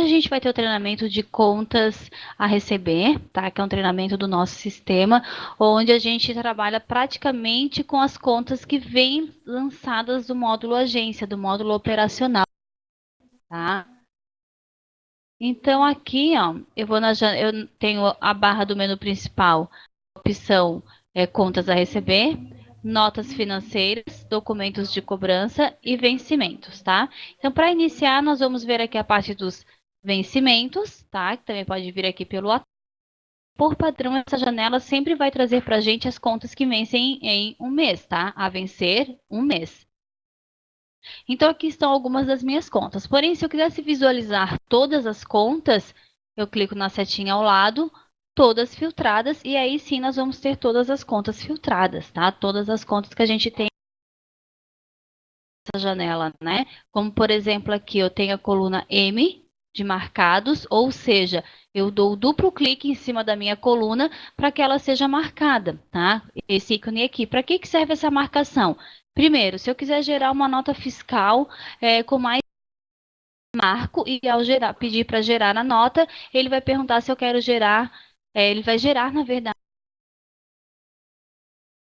Hoje a gente vai ter o treinamento de contas a receber, tá? Que é um treinamento do nosso sistema, onde a gente trabalha praticamente com as contas que vêm lançadas do módulo agência, do módulo operacional, tá? Então aqui, ó, eu tenho a barra do menu principal, opção contas a receber, notas financeiras, documentos de cobrança e vencimentos, tá? Então, para iniciar, nós vamos ver aqui a parte dos vencimentos, tá? Que também pode vir aqui pelo atalho. Por padrão, essa janela sempre vai trazer para a gente as contas que vencem em um mês, tá? A vencer um mês. Então, aqui estão algumas das minhas contas. Porém, se eu quisesse visualizar todas as contas, eu clico na setinha ao lado, todas filtradas, e aí sim nós vamos ter todas as contas filtradas, tá? Todas as contas que a gente tem nessa janela, né? Como, por exemplo, aqui eu tenho a coluna M de marcados, ou seja, eu dou duplo clique em cima da minha coluna para que ela seja marcada, tá? Esse ícone aqui. Para que serve essa marcação? Primeiro, se eu quiser gerar uma nota fiscal com mais marco e ao gerar, pedir para gerar a nota, ele vai perguntar se eu quero gerar, ele vai gerar, na verdade,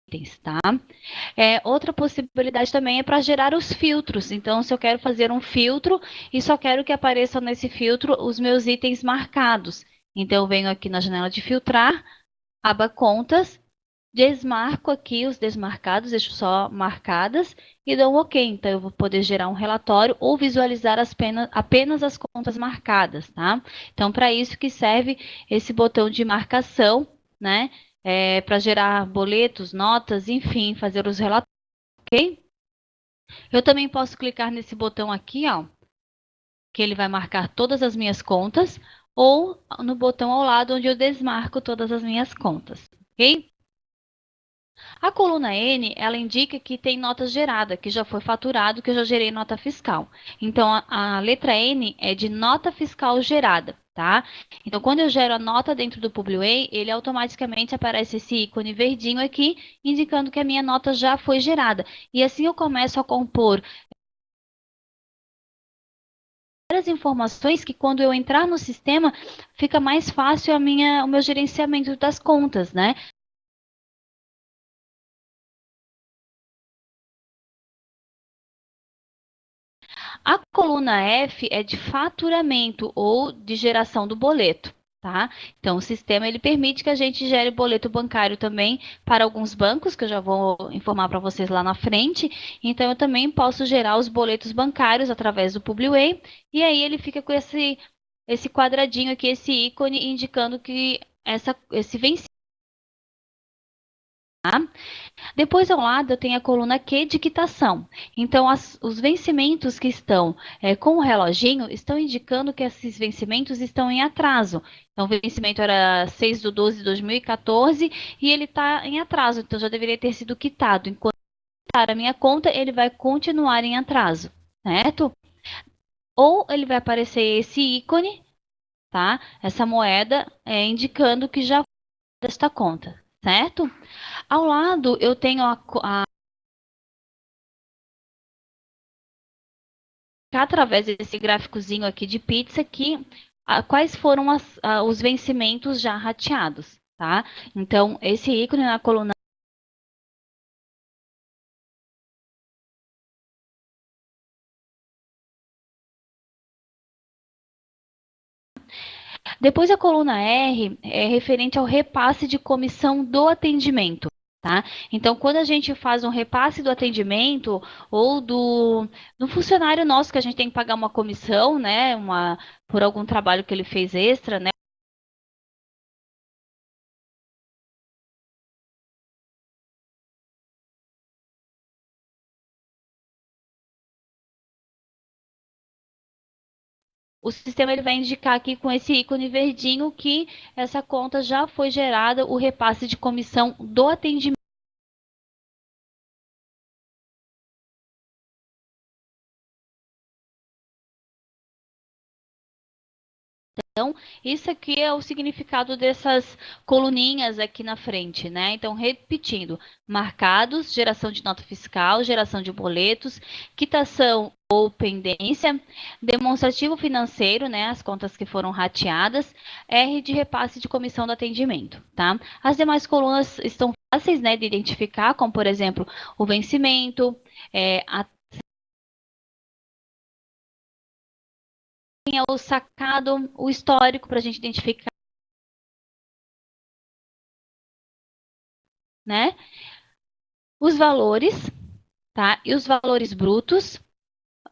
itens, tá? Outra possibilidade também é para gerar os filtros. Então, se eu quero fazer um filtro e só quero que apareçam nesse filtro os meus itens marcados. Então, eu venho aqui na janela de filtrar, aba contas, desmarco aqui os desmarcados, deixo só marcadas e dou um OK. Então, eu vou poder gerar um relatório ou visualizar apenas as contas marcadas, tá? Então, para isso que serve esse botão de marcação, né? Para gerar boletos, notas, enfim, fazer os relatórios, ok? Eu também posso clicar nesse botão aqui, ó, que ele vai marcar todas as minhas contas, ou no botão ao lado, onde eu desmarco todas as minhas contas, ok? A coluna N, ela indica que tem nota gerada, que já foi faturado, que eu já gerei nota fiscal. Então, a letra N é de nota fiscal gerada, tá? Então, quando eu gero a nota dentro do Publiway, ele automaticamente aparece esse ícone verdinho aqui, indicando que a minha nota já foi gerada. E assim eu começo a compor várias informações que quando eu entrar no sistema, fica mais fácil o meu gerenciamento das contas, né? A coluna F é de faturamento ou de geração do boleto, tá? Então, o sistema ele permite que a gente gere boleto bancário também para alguns bancos, que eu já vou informar para vocês lá na frente. Então, eu também posso gerar os boletos bancários através do Publiway, e aí ele fica com esse quadradinho aqui, esse ícone, indicando que esse vencimento. Depois, ao lado, eu tenho a coluna Q de quitação. Então, os vencimentos que estão com o reloginho estão indicando que esses vencimentos estão em atraso. Então, o vencimento era 6/12/2014 e ele está em atraso. Então, já deveria ter sido quitado. Enquanto quitar a minha conta, ele vai continuar em atraso, certo? Ou ele vai aparecer esse ícone, tá? Essa moeda indicando que já foi desta conta, certo? Ao lado, eu tenho através desse gráficozinho aqui de pizza quais foram os vencimentos já rateados, tá? Então, esse ícone na coluna. Depois a coluna R é referente ao repasse de comissão do atendimento. Tá? Então, quando a gente faz um repasse do atendimento ou do funcionário nosso que a gente tem que pagar uma comissão, né, por algum trabalho que ele fez extra, né, o sistema ele vai indicar aqui com esse ícone verdinho que essa conta já foi gerada, o repasse de comissão do atendimento. Então, isso aqui é o significado dessas coluninhas aqui na frente, né? Então, repetindo: marcados, geração de nota fiscal, geração de boletos, quitação ou pendência, demonstrativo financeiro, né? As contas que foram rateadas, R de repasse de comissão do atendimento, tá? As demais colunas estão fáceis, né, de identificar, como, por exemplo, o vencimento, a o sacado, o histórico para a gente identificar, né? Os valores, tá? E os valores brutos,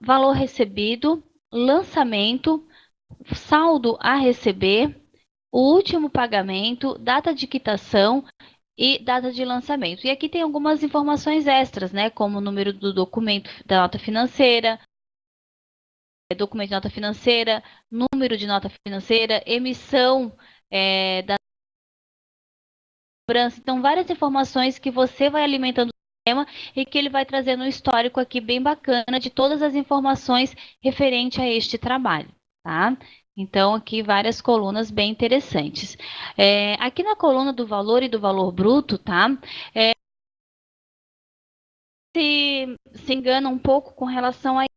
valor recebido, lançamento, saldo a receber, o último pagamento, data de quitação e data de lançamento. E aqui tem algumas informações extras, né? Como o número do documento da nota financeira, documento de nota financeira, número de nota financeira, emissão da cobrança. Então, várias informações que você vai alimentando o sistema e que ele vai trazendo um histórico aqui bem bacana de todas as informações referente a este trabalho, tá? Então, aqui várias colunas bem interessantes. Aqui na coluna do valor e do valor bruto, tá? Se engana um pouco com relação a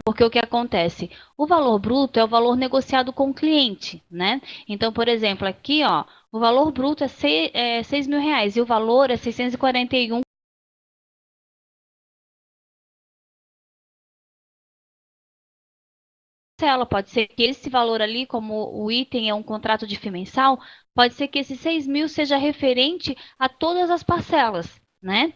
porque o que acontece? O valor bruto é o valor negociado com o cliente, né? Então, por exemplo, aqui, ó, o valor bruto é 6 mil reais e o valor é 641. Ela pode ser que esse valor ali, como o item é um contrato de FII mensal, pode ser que esse 6 mil seja referente a todas as parcelas, né?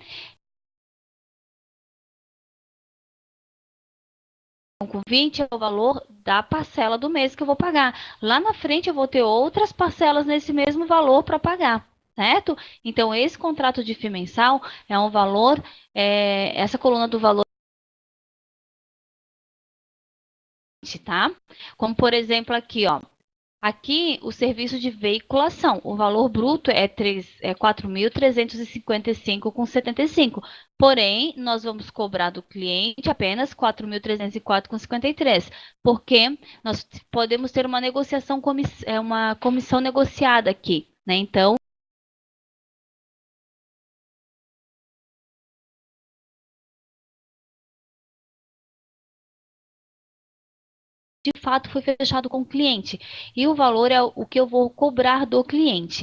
Então, com 20 é o valor da parcela do mês que eu vou pagar. Lá na frente eu vou ter outras parcelas nesse mesmo valor para pagar, certo? Então, esse contrato de FII mensal é um valor, essa coluna do valor, tá? Como, por exemplo, aqui, ó. Aqui, o serviço de veiculação, o valor bruto é 4.355,75. Porém, nós vamos cobrar do cliente apenas 4.304,53, porque nós podemos ter uma negociação, uma comissão negociada aqui, né? Então, de fato, foi fechado com o cliente. E o valor é o que eu vou cobrar do cliente.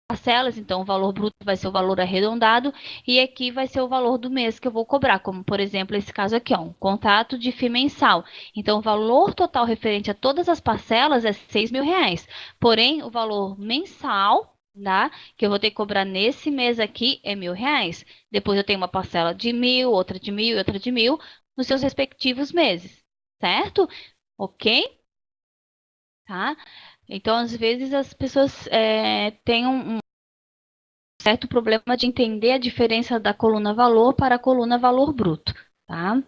Parcelas, então o valor bruto vai ser o valor arredondado e aqui vai ser o valor do mês que eu vou cobrar, como por exemplo esse caso aqui, ó, um contrato de FII mensal. Então o valor total referente a todas as parcelas é 6 mil reais, porém o valor mensal, tá, que eu vou ter que cobrar nesse mês aqui é R$ 1.000. Depois eu tenho uma parcela de 1.000, outra de 1.000 e outra de 1.000 nos seus respectivos meses, certo? Ok? Tá? Então, às vezes, as pessoas têm um certo problema de entender a diferença da coluna valor para a coluna valor bruto, tá?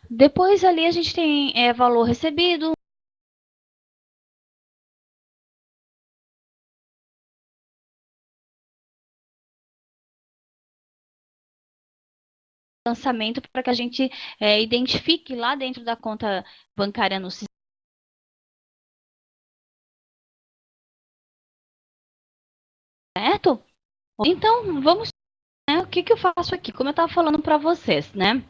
Depois ali a gente tem valor recebido, lançamento para que a gente identifique lá dentro da conta bancária no sistema, certo? Então, vamos, né, o que, que eu faço aqui? Como eu estava falando para vocês, né?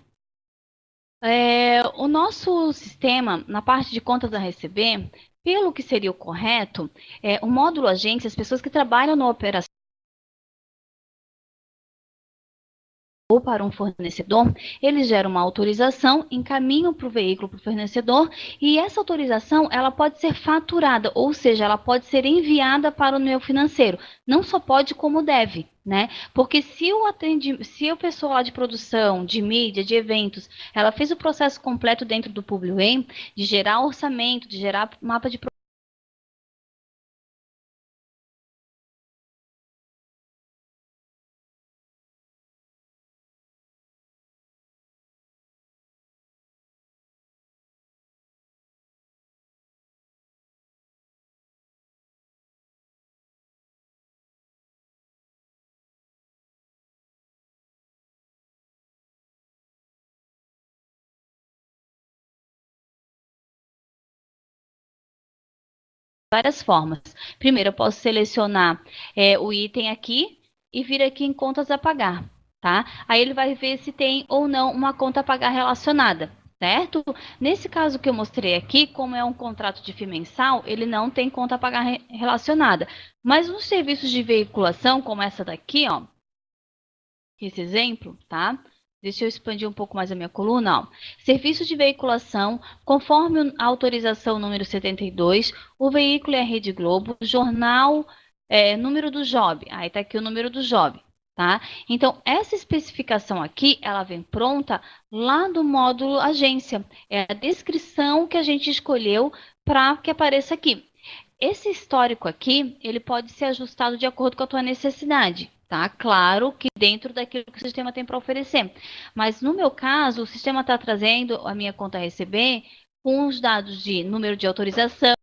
O nosso sistema, na parte de contas a receber, pelo que seria o correto, o módulo agência, as pessoas que trabalham na operação ou para um fornecedor, eles geram uma autorização, encaminham para o veículo, para o fornecedor, e essa autorização ela pode ser faturada, ou seja, ela pode ser enviada para o meu financeiro. Não só pode, como deve, né? Porque se o pessoal lá de produção, de mídia, de eventos, ela fez o processo completo dentro do Publiway, de gerar orçamento, de gerar mapa de várias formas. Primeiro, eu posso selecionar o item aqui e vir aqui em contas a pagar, tá? Aí ele vai ver se tem ou não uma conta a pagar relacionada, certo? Nesse caso que eu mostrei aqui, como é um contrato de FII mensal, ele não tem conta a pagar relacionada. Mas nos serviços de veiculação, como essa daqui, ó, esse exemplo, tá? Deixa eu expandir um pouco mais a minha coluna. Ó. Serviço de veiculação, conforme a autorização número 72, o veículo é a Rede Globo, jornal, número do JOB. Aí tá aqui o número do JOB, tá? Então, essa especificação aqui, ela vem pronta lá do módulo agência. É a descrição que a gente escolheu para que apareça aqui. Esse histórico aqui, ele pode ser ajustado de acordo com a tua necessidade, tá? Claro que dentro daquilo que o sistema tem para oferecer. Mas no meu caso, o sistema está trazendo a minha conta a receber com os dados de número de autorização,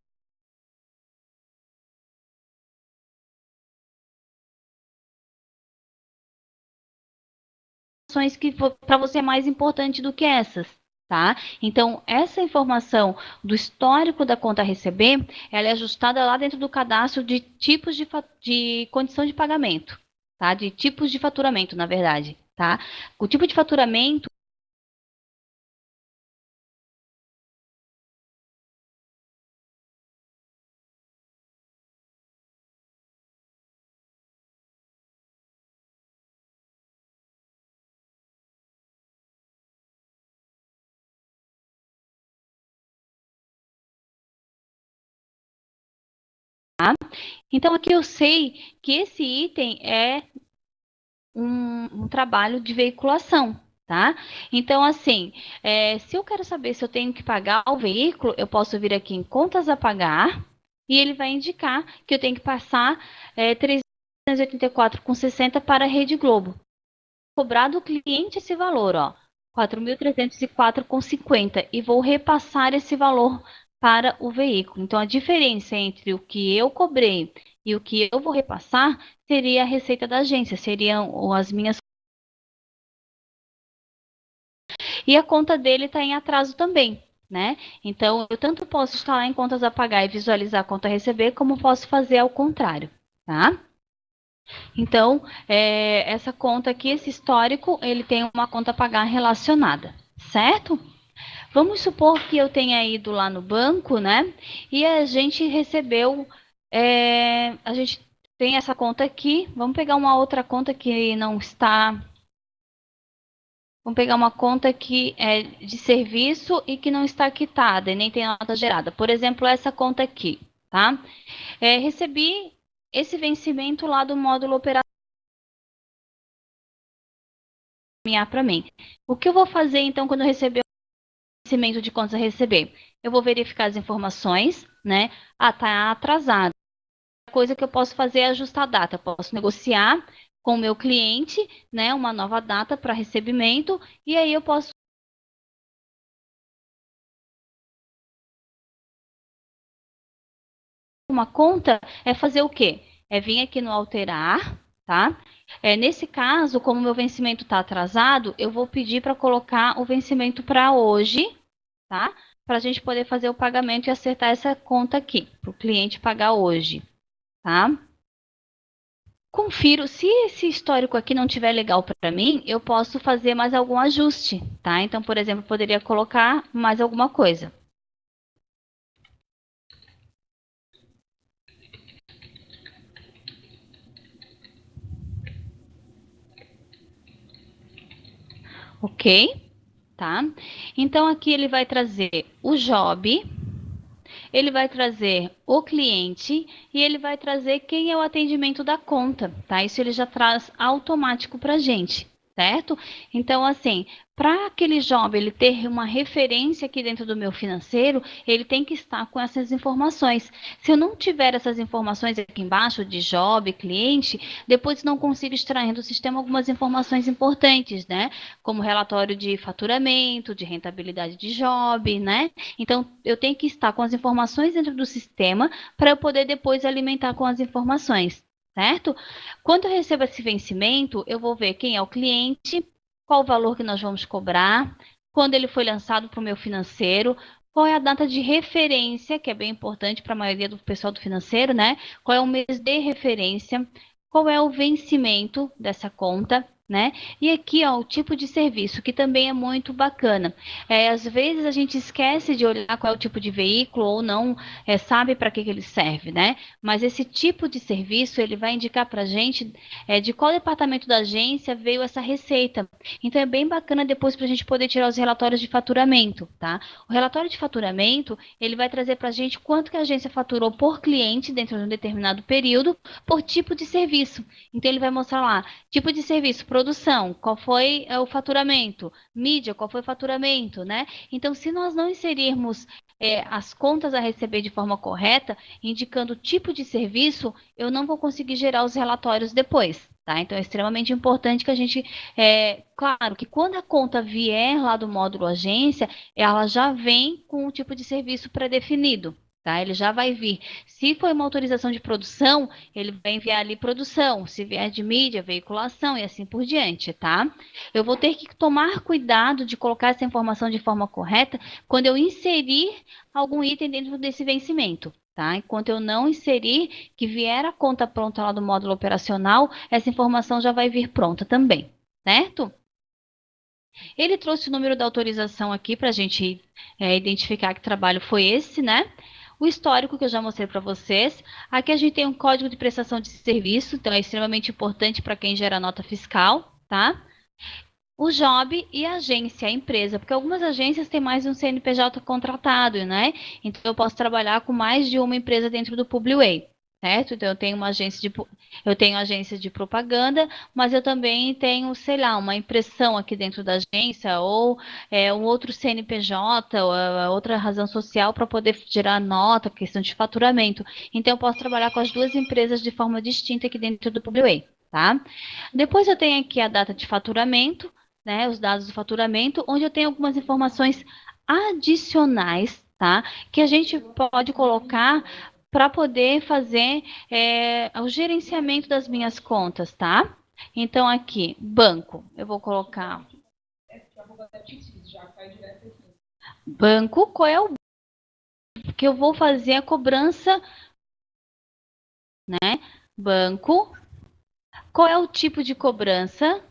que para você é mais importante do que essas. Tá? Então, essa informação do histórico da conta a receber, ela é ajustada lá dentro do cadastro de tipos de condição de pagamento, tá? De tipos de faturamento, na verdade, tá? O tipo de faturamento então, aqui eu sei que esse item é um trabalho de veiculação, tá? Então, assim, se eu quero saber se eu tenho que pagar o veículo, eu posso vir aqui em contas a pagar e ele vai indicar que eu tenho que passar 384,60 para a Rede Globo. Cobrar do cliente esse valor, ó, 4.304,50 e vou repassar esse valor para o veículo. Então, a diferença entre o que eu cobrei e o que eu vou repassar seria a receita da agência, seriam as minhas. E a conta dele está em atraso também, né? Então, eu tanto posso estar lá em contas a pagar e visualizar a conta a receber, como posso fazer ao contrário, tá? Então, essa conta aqui, esse histórico, ele tem uma conta a pagar relacionada, certo? Vamos supor que eu tenha ido lá no banco, né? E a gente recebeu, a gente tem essa conta aqui. Vamos pegar uma outra conta que não está. Vamos pegar uma conta que é de serviço e que não está quitada e nem tem nota gerada. Por exemplo, essa conta aqui, tá? Recebi esse vencimento lá do módulo operacional para mim. O que eu vou fazer então quando eu receber vencimento de contas a receber? Eu vou verificar as informações, né? Ah, tá atrasado. A coisa que eu posso fazer é ajustar a data. Eu posso negociar com o meu cliente, né, uma nova data para recebimento, e aí eu posso uma conta é fazer o quê? É vir aqui no alterar, tá? Nesse caso, como meu vencimento está atrasado, eu vou pedir para colocar o vencimento para hoje, tá? Para a gente poder fazer o pagamento e acertar essa conta aqui, para o cliente pagar hoje, tá? Confiro, se esse histórico aqui não tiver legal para mim, eu posso fazer mais algum ajuste, tá? Então, por exemplo, eu poderia colocar mais alguma coisa. Ok? Tá? Então, aqui ele vai trazer o job, ele vai trazer o cliente e ele vai trazer quem é o atendimento da conta, tá? Isso ele já traz automático para a gente, certo? Então, assim, para aquele job ele ter uma referência aqui dentro do meu financeiro, ele tem que estar com essas informações. Se eu não tiver essas informações aqui embaixo de job, cliente, depois não consigo extrair do sistema algumas informações importantes, né? Como relatório de faturamento, de rentabilidade de job, né? Então, eu tenho que estar com as informações dentro do sistema para eu poder depois alimentar com as informações, certo? Quando eu recebo esse vencimento, eu vou ver quem é o cliente, qual o valor que nós vamos cobrar, quando ele foi lançado para o meu financeiro, Qual é a data de referência, que é bem importante para a maioria do pessoal do financeiro, né? Qual é o mês de referência? Qual é o vencimento dessa conta? Né? E aqui, ó, o tipo de serviço, que também é muito bacana. Às vezes a gente esquece de olhar qual é o tipo de veículo ou não sabe para que ele serve, né? Mas esse tipo de serviço, ele vai indicar para a gente de qual departamento da agência veio essa receita. Então é bem bacana depois para a gente poder tirar os relatórios de faturamento, tá? O relatório de faturamento, ele vai trazer para a gente quanto que a agência faturou por cliente dentro de um determinado período, por tipo de serviço. Então ele vai mostrar lá, tipo de serviço, produção, qual foi o faturamento, mídia, qual foi o faturamento, né? Então, se nós não inserirmos as contas a receber de forma correta, indicando o tipo de serviço, eu não vou conseguir gerar os relatórios depois. Tá? Então, é extremamente importante que a gente. Claro que quando a conta vier lá do módulo agência, ela já vem com o tipo de serviço pré-definido. Tá? Ele já vai vir. Se for uma autorização de produção, ele vai enviar ali produção. Se vier de mídia, veiculação e assim por diante, tá? Eu vou ter que tomar cuidado de colocar essa informação de forma correta quando eu inserir algum item dentro desse vencimento. Tá? Enquanto eu não inserir, que vier a conta pronta lá do módulo operacional, essa informação já vai vir pronta também, certo? Ele trouxe o número da autorização aqui para a gente identificar que trabalho foi esse, né? O histórico que eu já mostrei para vocês. Aqui a gente tem um código de prestação de serviço, então é extremamente importante para quem gera nota fiscal, tá? O job e a agência, a empresa, porque algumas agências têm mais de um CNPJ contratado, né? Então eu posso trabalhar com mais de uma empresa dentro do Publiway, certo? Então eu tenho agência de propaganda, mas eu também tenho, sei lá, uma impressão aqui dentro da agência ou um outro CNPJ, ou outra razão social para poder gerar nota, questão de faturamento. Então eu posso trabalhar com as duas empresas de forma distinta aqui dentro do Publiway, tá? Depois eu tenho aqui a data de faturamento, né, os dados do faturamento, onde eu tenho algumas informações adicionais, tá, que a gente pode colocar para poder fazer o gerenciamento das minhas contas, tá? Então, aqui, banco, eu vou colocar banco, qual é o que eu vou fazer a cobrança, né? Banco, qual é o tipo de cobrança?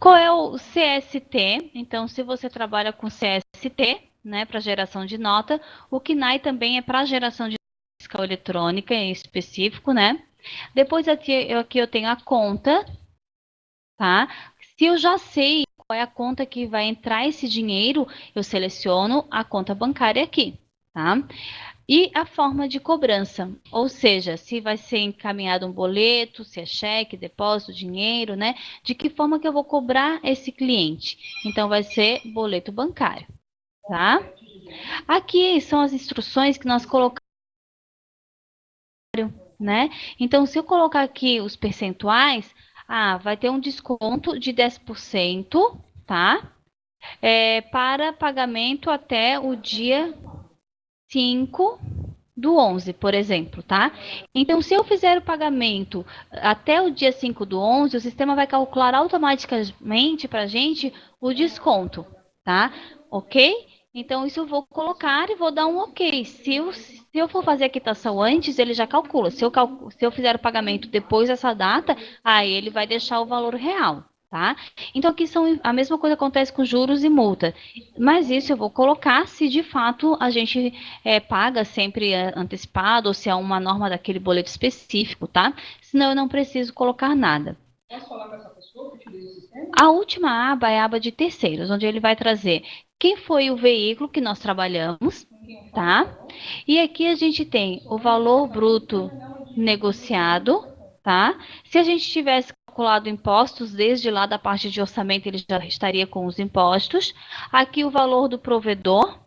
Qual é o CST? Então, se você trabalha com CST, né, para geração de nota, o KNAI também é para geração de fiscal eletrônica em específico, né? Depois aqui eu tenho a conta, tá? Se eu já sei qual é a conta que vai entrar esse dinheiro, eu seleciono a conta bancária aqui, tá? E a forma de cobrança, ou seja, se vai ser encaminhado um boleto, se é cheque, depósito, dinheiro, né? De que forma que eu vou cobrar esse cliente? Então, vai ser boleto bancário, tá? Aqui são as instruções que nós colocamos, né? Então, se eu colocar aqui os percentuais, vai ter um desconto de 10%, tá? Para pagamento até o dia 5/11, por exemplo, tá? Então, se eu fizer o pagamento até o dia 5/11, o sistema vai calcular automaticamente para a gente o desconto, tá? Ok? Então, isso eu vou colocar e vou dar um ok. Se eu for fazer a quitação antes, ele já calcula. Se eu fizer o pagamento depois dessa data, aí ele vai deixar o valor real, tá? Então, aqui a mesma coisa acontece com juros e multa. Mas isso eu vou colocar se de fato a gente paga sempre antecipado ou se é uma norma daquele boleto específico, tá? Senão eu não preciso colocar nada. Posso falar com essa pessoa que utiliza o sistema? A última aba é a aba de terceiros, onde ele vai trazer quem foi o veículo que nós trabalhamos, tá? E aqui a gente tem o valor bruto negociado, tá? Se a gente tivesse calculado impostos, desde lá da parte de orçamento ele já estaria com os impostos. Aqui o valor do provedor,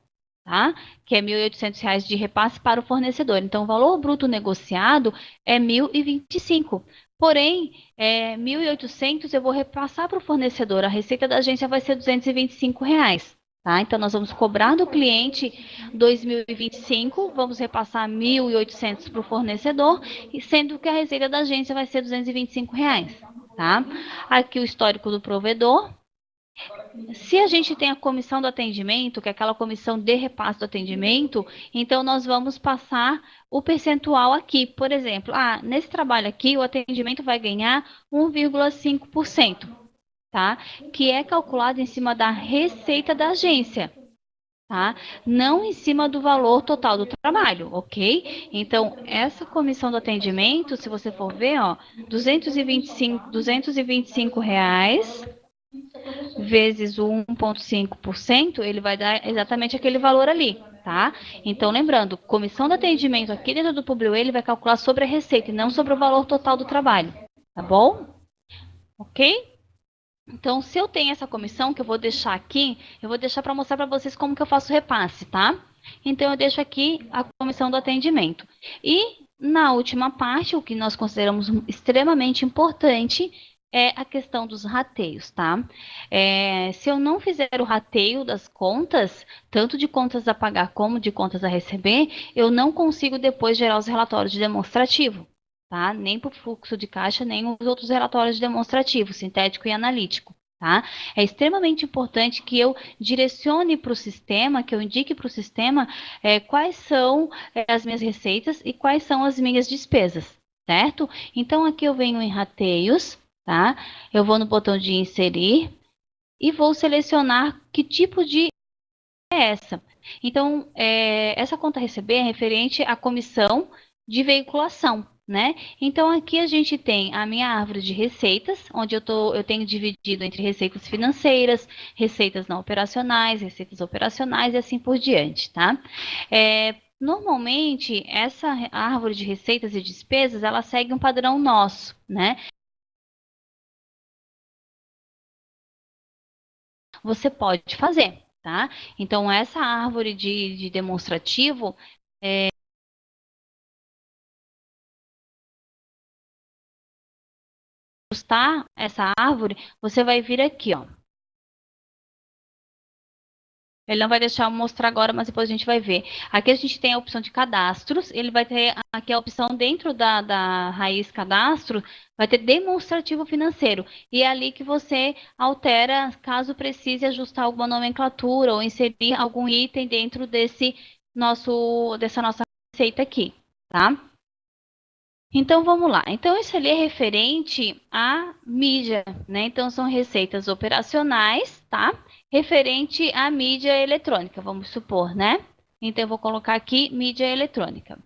tá? Que é R$ 1.800 de repasse para o fornecedor. Então, o valor bruto negociado é 1.025. Porém, 1.800 eu vou repassar para o fornecedor. A receita da agência vai ser R$ 225. Tá? Então, nós vamos cobrar do cliente 2.025, vamos repassar 1.800 para o fornecedor, sendo que a receita da agência vai ser R$ 225. Tá? Aqui o histórico do provedor. Se a gente tem a comissão do atendimento, que é aquela comissão de repasse do atendimento, então nós vamos passar o percentual aqui. Por exemplo, nesse trabalho aqui, o atendimento vai ganhar 1,5%, tá? Que é calculado em cima da receita da agência, tá? Não em cima do valor total do trabalho, ok? Então, essa comissão do atendimento, se você for ver, ó, 225 reais vezes o 1,5%, ele vai dar exatamente aquele valor ali, tá? Então, lembrando, comissão de atendimento aqui dentro do Publiway, ele vai calcular sobre a receita e não sobre o valor total do trabalho, tá bom? Ok? Então, se eu tenho essa comissão, que eu vou deixar aqui, eu vou deixar para mostrar para vocês como que eu faço o repasse, tá? Então, eu deixo aqui a comissão do atendimento. E, na última parte, o que nós consideramos extremamente importante é a questão dos rateios, tá? Se eu não fizer o rateio das contas, tanto de contas a pagar como de contas a receber, eu não consigo depois gerar os relatórios de demonstrativo, tá? Nem para o fluxo de caixa, nem os outros relatórios demonstrativos, sintético e analítico, tá? É extremamente importante que eu direcione para o sistema, que eu indique para o sistema quais são as minhas receitas e quais são as minhas despesas, certo? Então, aqui eu venho em rateios, tá? Eu vou no botão de inserir e vou selecionar que tipo de é essa. Então, essa conta a receber é referente à comissão de veiculação, né? Então, aqui a gente tem a minha árvore de receitas, onde eu tenho dividido entre receitas financeiras, receitas não operacionais, receitas operacionais e assim por diante, tá? Normalmente, essa árvore de receitas e despesas, ela segue um padrão nosso, né? Você pode fazer, tá? Então, essa árvore de demonstrativo, ajustar essa árvore, você vai vir aqui, ó. Ele não vai deixar eu mostrar agora, mas depois a gente vai ver. Aqui a gente tem a opção de cadastros, ele vai ter aqui a opção dentro da raiz cadastro, vai ter demonstrativo financeiro. E é ali que você altera, caso precise ajustar alguma nomenclatura ou inserir algum item dentro dessa nossa receita aqui, tá? Então vamos lá. Então isso ali é referente à mídia, né? Então são receitas operacionais, tá? Referente à mídia eletrônica, vamos supor, né? Então eu vou colocar aqui mídia eletrônica.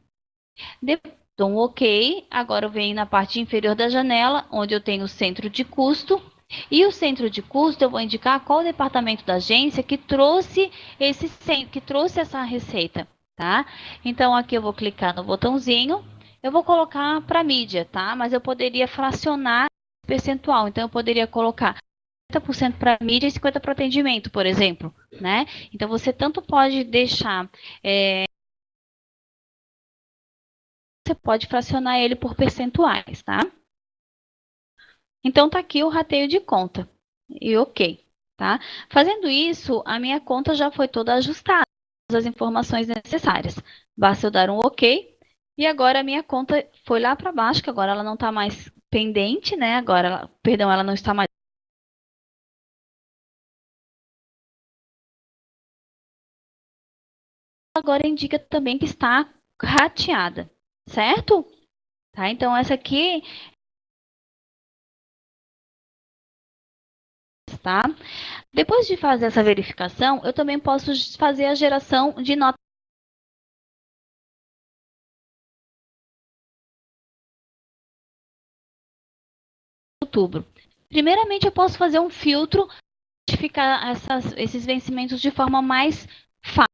Depois dou um OK. Agora eu venho na parte inferior da janela, onde eu tenho o centro de custo. E o centro de custo eu vou indicar qual departamento da agência que trouxe essa receita, tá? Então aqui eu vou clicar no botãozinho, eu vou colocar para mídia, tá? Mas eu poderia fracionar percentual, então eu poderia colocar 50% para mídia e 50% para atendimento, por exemplo, né? Então você tanto pode deixar, você pode fracionar ele por percentuais, tá? Então tá aqui o rateio de conta. E OK, tá? Fazendo isso, a minha conta já foi toda ajustada, as informações necessárias. Basta eu dar um OK. E agora a minha conta foi lá para baixo, que agora ela não está mais pendente, né? Agora, perdão, ela não está mais. Agora indica também que está rateada, certo? Tá? Então essa aqui, tá? Depois de fazer essa verificação, eu também posso fazer a geração de nota de outubro. Primeiramente, eu posso fazer um filtro, identificar esses vencimentos de forma mais fácil,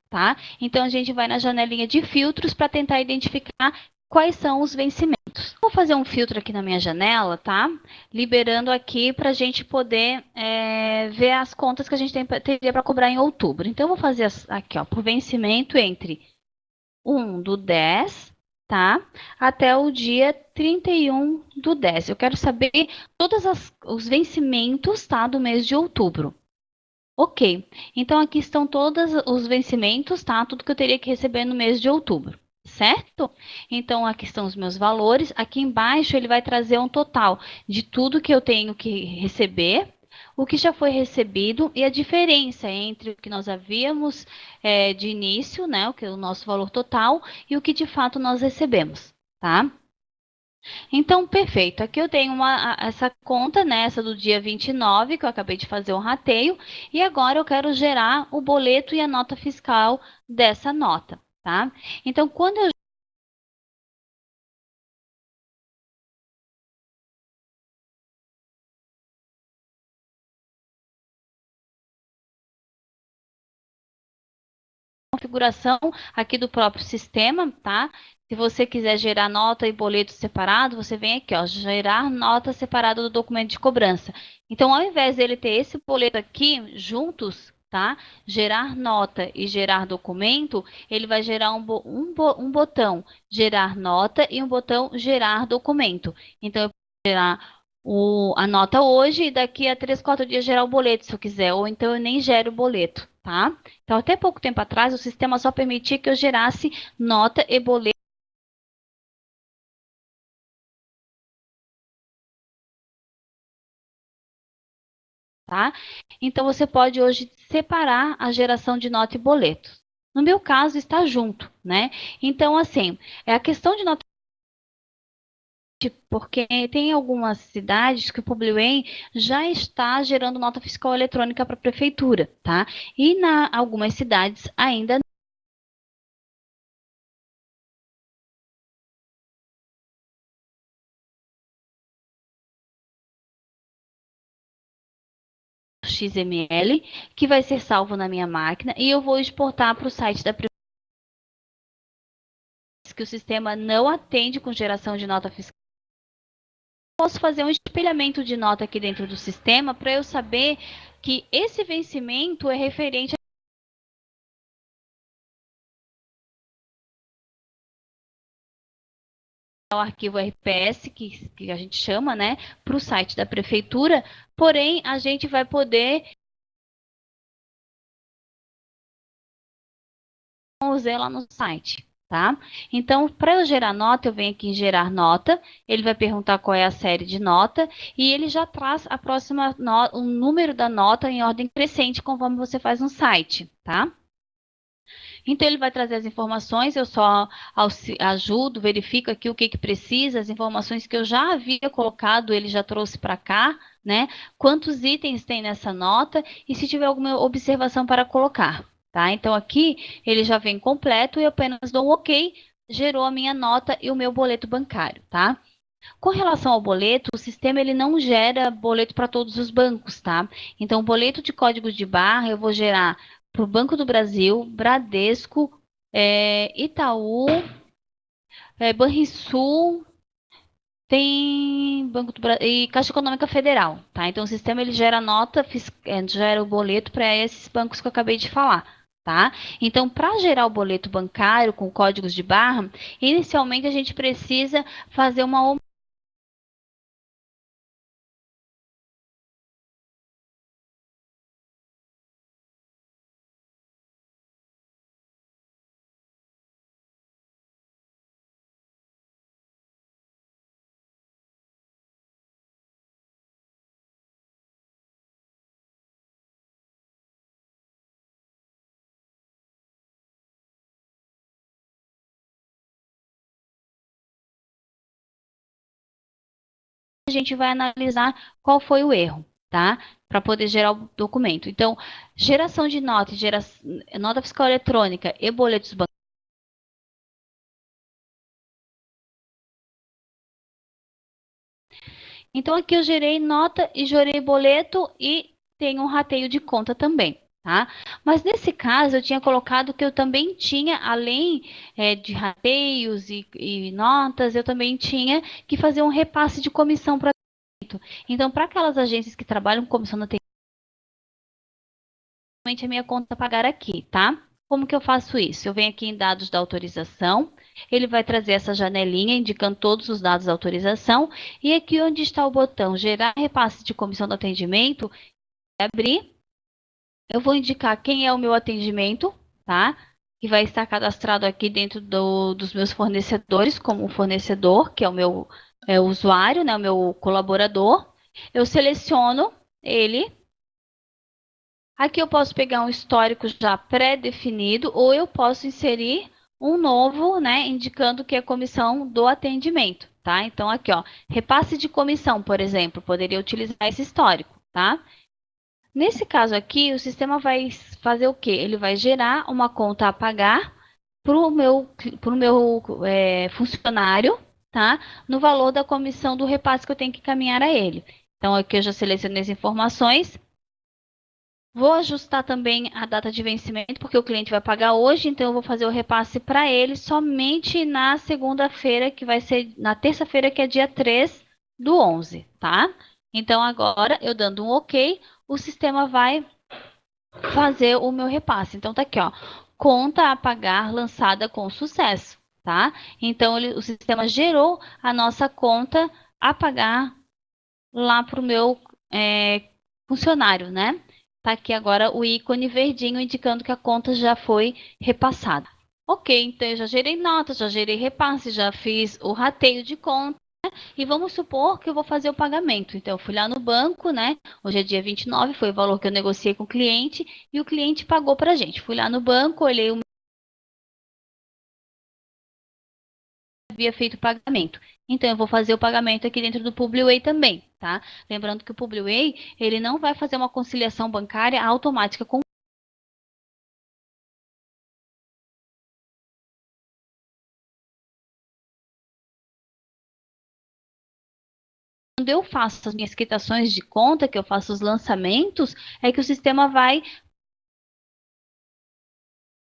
tá? Então, a gente vai na janelinha de filtros para tentar identificar quais são os vencimentos. Vou fazer um filtro aqui na minha janela, tá? Liberando aqui para a gente poder ver as contas que a gente teria para cobrar em outubro. Então, eu vou fazer aqui, ó, por vencimento entre 1/10, tá? Até o dia 31/10. Eu quero saber todos os vencimentos, tá? Do mês de outubro. Ok, então aqui estão todos os vencimentos, tá? Tudo que eu teria que receber no mês de outubro, certo? Então aqui estão os meus valores. Aqui embaixo ele vai trazer um total de tudo que eu tenho que receber, o que já foi recebido e a diferença entre o que nós havíamos de início, né, o que é o nosso valor total, e o que de fato nós recebemos, tá? Então, perfeito. Aqui eu tenho essa conta, né, essa do dia 29, que eu acabei de fazer o rateio, e agora eu quero gerar o boleto e a nota fiscal dessa nota, tá? Então, quando eu configuração aqui do próprio sistema, tá? Se você quiser gerar nota e boleto separado, você vem aqui, ó, gerar nota separada do documento de cobrança. Então, ao invés dele ter esse boleto aqui juntos, tá? Gerar nota e gerar documento, ele vai gerar um botão gerar nota e um botão gerar documento. Então, eu vou gerar a nota hoje e daqui a 3, 4 dias gerar o boleto, se eu quiser. Ou então eu nem gero o boleto, tá? Então, até pouco tempo atrás, o sistema só permitia que eu gerasse nota e boleto. Tá? Então, você pode hoje separar a geração de nota e boletos. No meu caso, está junto, né? Então, assim, a questão de nota, porque tem algumas cidades que o Publiway já está gerando nota fiscal eletrônica para a prefeitura, tá? E algumas cidades ainda XML, que vai ser salvo na minha máquina, e eu vou exportar para o site da prefeitura, que o sistema não atende com geração de nota fiscal. Posso fazer um espelhamento de nota aqui dentro do sistema para eu saber que esse vencimento é referente ao arquivo RPS, que a gente chama, né, para o site da prefeitura, porém a gente vai poder usar lá no site. Tá? Então, para eu gerar nota, eu venho aqui em gerar nota, ele vai perguntar qual é a série de nota e ele já traz a próxima o número da nota em ordem crescente conforme você faz no site, tá? Então, ele vai trazer as informações, eu só ajudo, verifico aqui o que precisa, as informações que eu já havia colocado, ele já trouxe para cá, né? Quantos itens tem nessa nota e se tiver alguma observação para colocar, tá? Então, aqui ele já vem completo e eu apenas dou um OK, gerou a minha nota e o meu boleto bancário, tá? Com relação ao boleto, o sistema ele não gera boleto para todos os bancos, tá? Então, o boleto de código de barra eu vou gerar para o Banco do Brasil, Bradesco, Itaú, Banrisul, tem Banco do Brasil e Caixa Econômica Federal, tá? Então, o sistema ele gera nota, gera o boleto para esses bancos que eu acabei de falar. Tá? Então, para gerar o boleto bancário com códigos de barra, inicialmente a gente precisa fazer uma a gente vai analisar qual foi o erro, tá? Para poder gerar o documento. Então, geração de nota, nota fiscal eletrônica e boletos bancários. Então, aqui eu gerei nota e gerei boleto e tenho um rateio de conta também. Tá? Mas nesse caso eu tinha colocado que eu também tinha, além de rateios e notas, eu também tinha que fazer um repasse de comissão para então, para aquelas agências que trabalham com comissão no a minha conta pagar aqui, tá? Como que eu faço isso? Eu venho aqui em dados da autorização, ele vai trazer essa janelinha indicando todos os dados da autorização, e aqui onde está o botão gerar repasse de comissão do atendimento, abrir, eu vou indicar quem é o meu atendimento, tá? Que vai estar cadastrado aqui dentro dos meus fornecedores, como fornecedor, que é o meu usuário, né? O meu colaborador. Eu seleciono ele. Aqui eu posso pegar um histórico já pré-definido ou eu posso inserir um novo, né, indicando que é comissão do atendimento, tá? Então aqui, ó, repasse de comissão, por exemplo, poderia utilizar esse histórico, tá? Nesse caso aqui, o sistema vai fazer o quê? Ele vai gerar uma conta a pagar para o meu funcionário, tá? No valor da comissão do repasse que eu tenho que encaminhar a ele. Então aqui eu já selecionei as informações. Vou ajustar também a data de vencimento, porque o cliente vai pagar hoje, então eu vou fazer o repasse para ele somente na segunda-feira, que vai ser na terça-feira, que é dia 3 do 11, tá? Então agora, eu dando um OK, o sistema vai fazer o meu repasse. Então tá aqui, ó, conta a pagar lançada com sucesso, tá? Então o sistema gerou a nossa conta a pagar lá para o meu funcionário, né? Tá aqui agora o ícone verdinho indicando que a conta já foi repassada. Ok, então eu já gerei notas, já gerei repasse, já fiz o rateio de conta. E vamos supor que eu vou fazer o pagamento. Então, eu fui lá no banco, né? Hoje é dia 29, foi o valor que eu negociei com o cliente e o cliente pagou para a gente. Fui lá no banco, olhei o havia feito o pagamento. Então, eu vou fazer o pagamento aqui dentro do Publiway também, tá? Lembrando que o Publiway, ele não vai fazer uma conciliação bancária automática com quando eu faço as minhas quitações de conta, que eu faço os lançamentos, é que o sistema vai.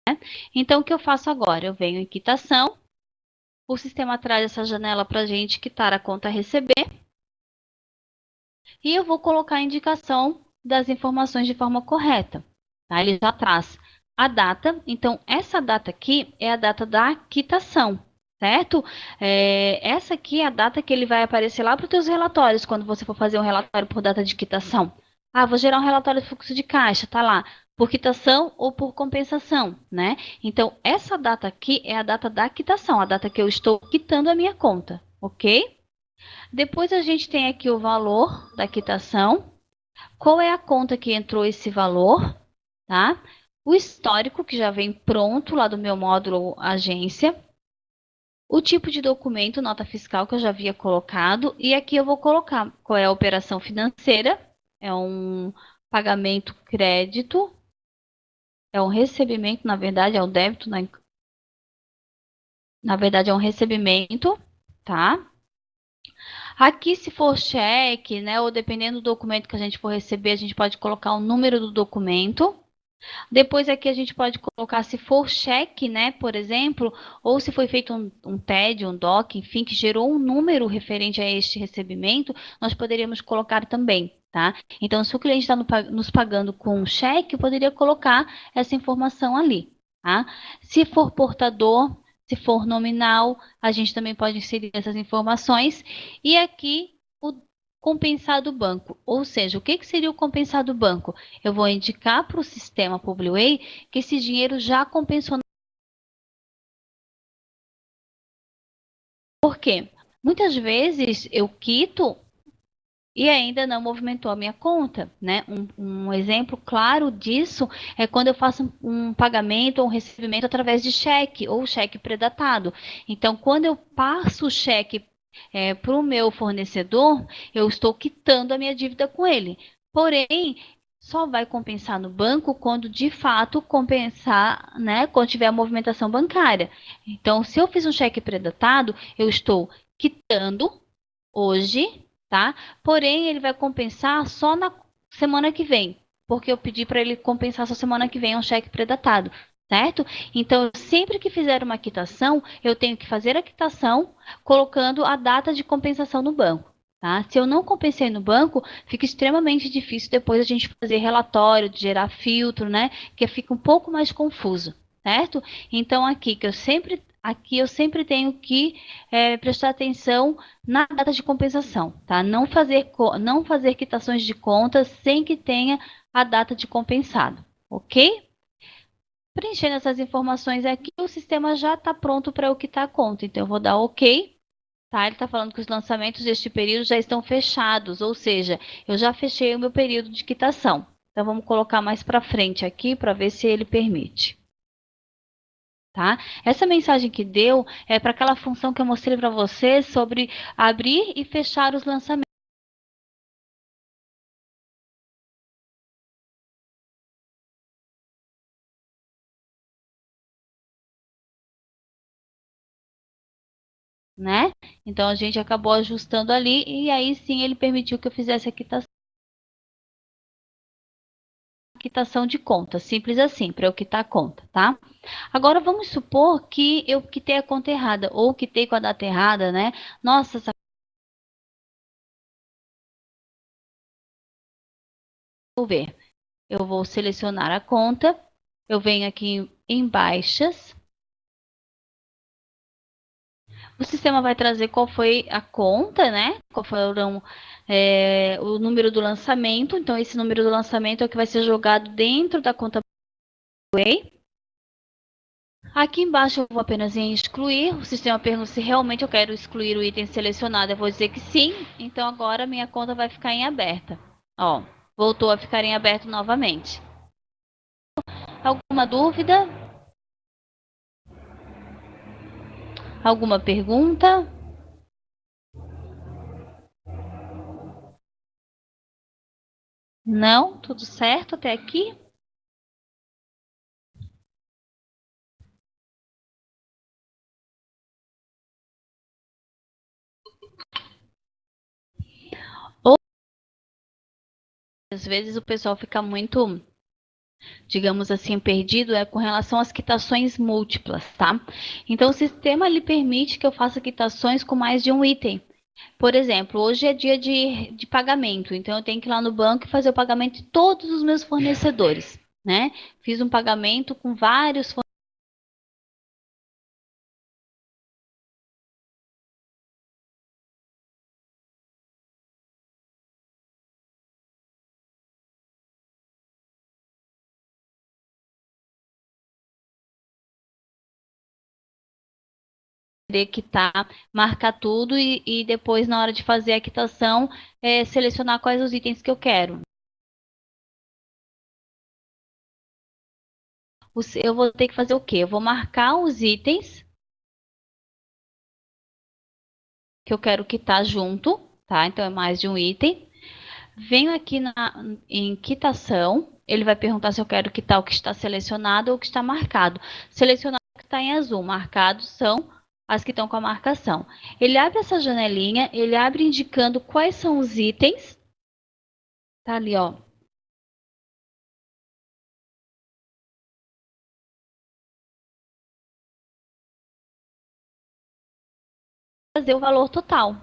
Né? Então, o que eu faço agora? Eu venho em quitação, o sistema traz essa janela para a gente quitar a conta a receber, e eu vou colocar a indicação das informações de forma correta. Tá? Ele já traz a data, então essa data aqui é a data da quitação. Certo? Essa aqui é a data que ele vai aparecer lá para os teus relatórios, quando você for fazer um relatório por data de quitação. Ah, vou gerar um relatório de fluxo de caixa, tá lá, por quitação ou por compensação, né? Então, essa data aqui é a data da quitação, a data que eu estou quitando a minha conta, ok? Depois a gente tem aqui o valor da quitação, qual é a conta que entrou esse valor, tá? O histórico, que já vem pronto lá do meu módulo agência, o tipo de documento, nota fiscal, que eu já havia colocado, e aqui eu vou colocar qual é a operação financeira, é um pagamento crédito, é um recebimento, na verdade, é um débito, na verdade é um recebimento, tá? Aqui, se for cheque, né, ou dependendo do documento que a gente for receber, a gente pode colocar o número do documento. Depois aqui a gente pode colocar se for cheque, né, por exemplo, ou se foi feito um TED, um DOC, enfim, que gerou um número referente a este recebimento, nós poderíamos colocar também, tá? Então, se o cliente está nos pagando com um cheque, eu poderia colocar essa informação ali, tá? Se for portador, se for nominal, a gente também pode inserir essas informações. E aqui o compensado banco, ou seja, o que seria o compensado banco? Eu vou indicar para o sistema Publiway que esse dinheiro já compensou. Por quê? Muitas vezes eu quito e ainda não movimentou a minha conta, né? Um exemplo claro disso é quando eu faço um pagamento ou um recebimento através de cheque ou cheque predatado. Então, quando eu passo o cheque para o meu fornecedor, eu estou quitando a minha dívida com ele. Porém, só vai compensar no banco quando de fato compensar, né? Quando tiver a movimentação bancária. Então, se eu fiz um cheque predatado, eu estou quitando hoje, tá? Porém, ele vai compensar só na semana que vem, porque eu pedi para ele compensar só semana que vem um cheque predatado, certo? Então, sempre que fizer uma quitação, eu tenho que fazer a quitação colocando a data de compensação no banco. Tá? Se eu não compensei no banco, fica extremamente difícil depois a gente fazer relatório, de gerar filtro, né? Que fica um pouco mais confuso, certo? Então, aqui eu sempre tenho que prestar atenção na data de compensação, tá? Não fazer quitações de contas sem que tenha a data de compensado, ok? Preenchendo essas informações aqui, o sistema já está pronto para eu quitar a conta. Então, eu vou dar OK. tá? Ele está falando que os lançamentos deste período já estão fechados, ou seja, eu já fechei o meu período de quitação. Então, vamos colocar mais para frente aqui para ver se ele permite. Tá? Essa mensagem que deu é para aquela função que eu mostrei para vocês sobre abrir e fechar os lançamentos. Né? Então, a gente acabou ajustando ali e aí sim ele permitiu que eu fizesse a quitação de conta. Simples assim, para eu quitar a conta, tá? Agora, vamos supor que eu quitei a conta errada ou quitei com a data errada, né? Nossa, vou ver. Eu vou selecionar a conta, eu venho aqui em baixas. O sistema vai trazer qual foi a conta, né? Qual foram o número do lançamento. Então, esse número do lançamento é o que vai ser jogado dentro da conta Way. Aqui embaixo eu vou apenas em excluir. O sistema pergunta se realmente eu quero excluir o item selecionado. Eu vou dizer que sim. Então, agora minha conta vai ficar em aberta. Ó, voltou a ficar em aberto novamente. Alguma dúvida? Alguma pergunta? Não? Tudo certo até aqui? Ou às vezes o pessoal fica muito, digamos assim, perdido com relação às quitações múltiplas, tá? Então o sistema lhe permite que eu faça quitações com mais de um item. Por exemplo, hoje é dia de pagamento, então eu tenho que ir lá no banco e fazer o pagamento de todos os meus fornecedores, né? Fiz um pagamento com vários fornecedores. Quitar, marcar tudo e depois, na hora de fazer a quitação, selecionar quais os itens que eu quero. Eu vou ter que fazer o quê? Eu vou marcar os itens que eu quero quitar junto, tá? Então, é mais de um item. Venho aqui em quitação, ele vai perguntar se eu quero quitar o que está selecionado ou o que está marcado. Selecionado o que está em azul, marcados são as que estão com a marcação. Ele abre essa janelinha, ele abre indicando quais são os itens. Tá ali, ó. Trazer o valor total,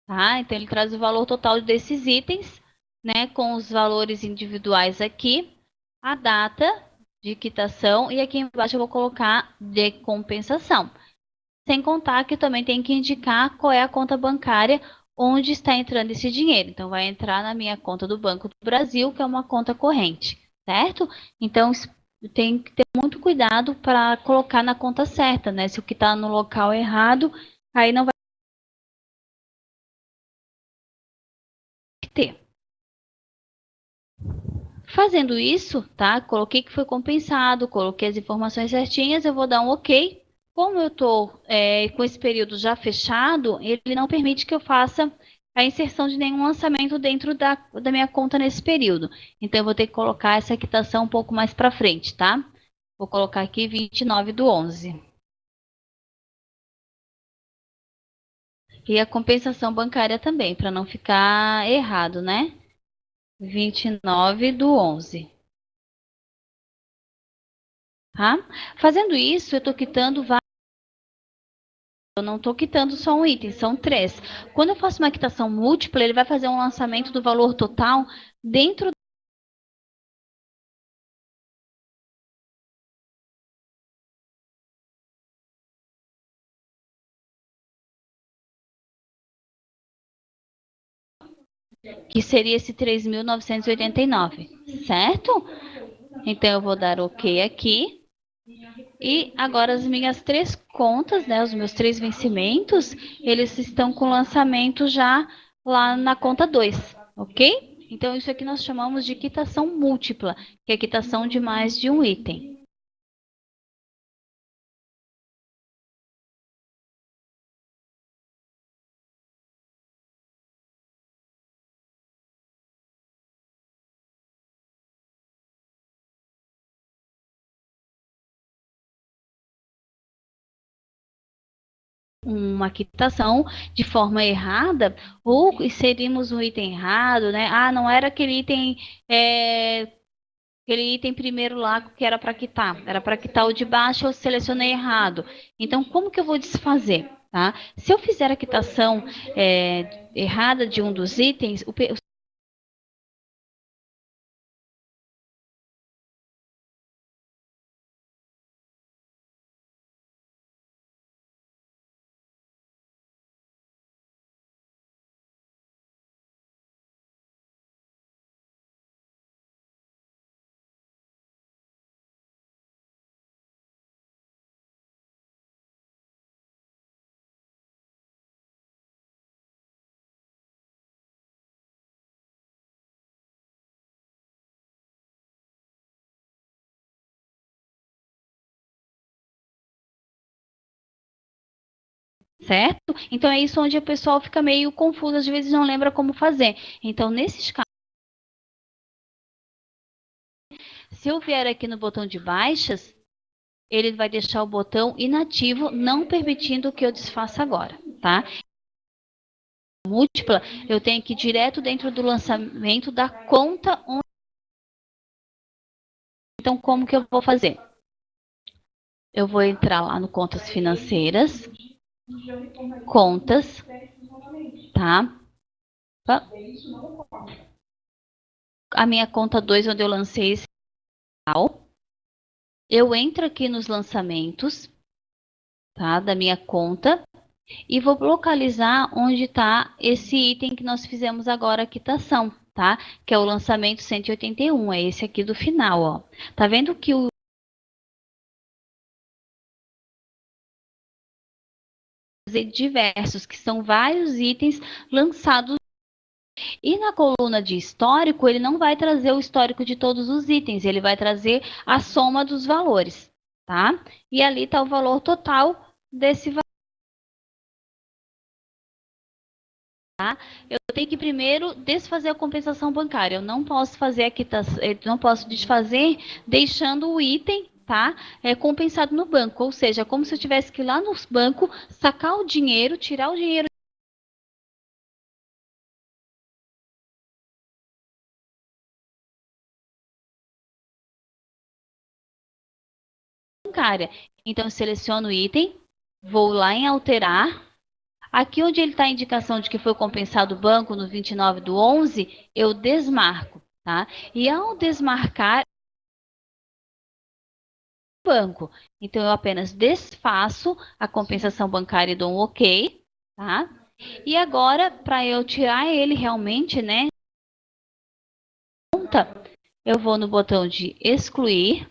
tá? Então, ele traz o valor total desses itens, né? Com os valores individuais aqui, a data de quitação e aqui embaixo eu vou colocar de compensação. Sem contar que também tem que indicar qual é a conta bancária onde está entrando esse dinheiro. Então, vai entrar na minha conta do Banco do Brasil, que é uma conta corrente, certo? Então, tem que ter muito cuidado para colocar na conta certa, né? Se o que está no local errado, aí não vai ter. Fazendo isso, tá? Coloquei que foi compensado, coloquei as informações certinhas, eu vou dar um OK. Como eu estou com esse período já fechado, ele não permite que eu faça a inserção de nenhum lançamento dentro da minha conta nesse período. Então, eu vou ter que colocar essa quitação um pouco mais para frente, tá? Vou colocar aqui 29/11. E a compensação bancária também, para não ficar errado, né? 29/11. Tá? Fazendo isso, eu estou quitando vários. Eu não estou quitando só um item, são três. Quando eu faço uma quitação múltipla, ele vai fazer um lançamento do valor total dentro que seria esse 3.989, certo? Então, eu vou dar OK aqui. E agora as minhas 3 contas, né, os meus 3 vencimentos, eles estão com lançamento já lá na conta 2, ok? Então, isso aqui nós chamamos de quitação múltipla, que é quitação de mais de um item. Uma quitação de forma errada, ou inserimos um item errado, né? Ah, não era aquele item primeiro lá que era para quitar o de baixo, eu selecionei errado. Então, como que eu vou desfazer? Tá? Se eu fizer a quitação errada de um dos itens, certo? Então é isso onde o pessoal fica meio confuso, às vezes não lembra como fazer. Então, nesses casos, se eu vier aqui no botão de baixas, ele vai deixar o botão inativo, não permitindo que eu desfaça agora, tá? Múltipla, eu tenho que ir direto dentro do lançamento da conta onde... Então, como que eu vou fazer? Eu vou entrar lá no contas financeiras, contas, tá? A minha conta 2, onde eu lancei esse canal. Eu entro aqui nos lançamentos, tá? Da minha conta e vou localizar onde está esse item que nós fizemos agora a quitação, tá? Que é o lançamento 181, é esse aqui do final, ó. Tá vendo que o diversos, que são vários itens lançados. E na coluna de histórico, ele não vai trazer o histórico de todos os itens, ele vai trazer a soma dos valores, tá? E ali está o valor total desse valor. Tá? Eu tenho que primeiro desfazer a compensação bancária. Eu não posso fazer a quitação, não posso desfazer deixando o item, tá? Compensado no banco. Ou seja, como se eu tivesse que ir lá no banco, sacar o dinheiro, tirar o dinheiro bancária. Então, eu seleciono o item, vou lá em alterar. Aqui onde ele está a indicação de que foi compensado o banco no 29 do 11, eu desmarco, tá? E ao desmarcar o banco, então eu apenas desfaço a compensação bancária e dou um OK, tá? E agora, para eu tirar ele realmente, né? Eu vou no botão de excluir.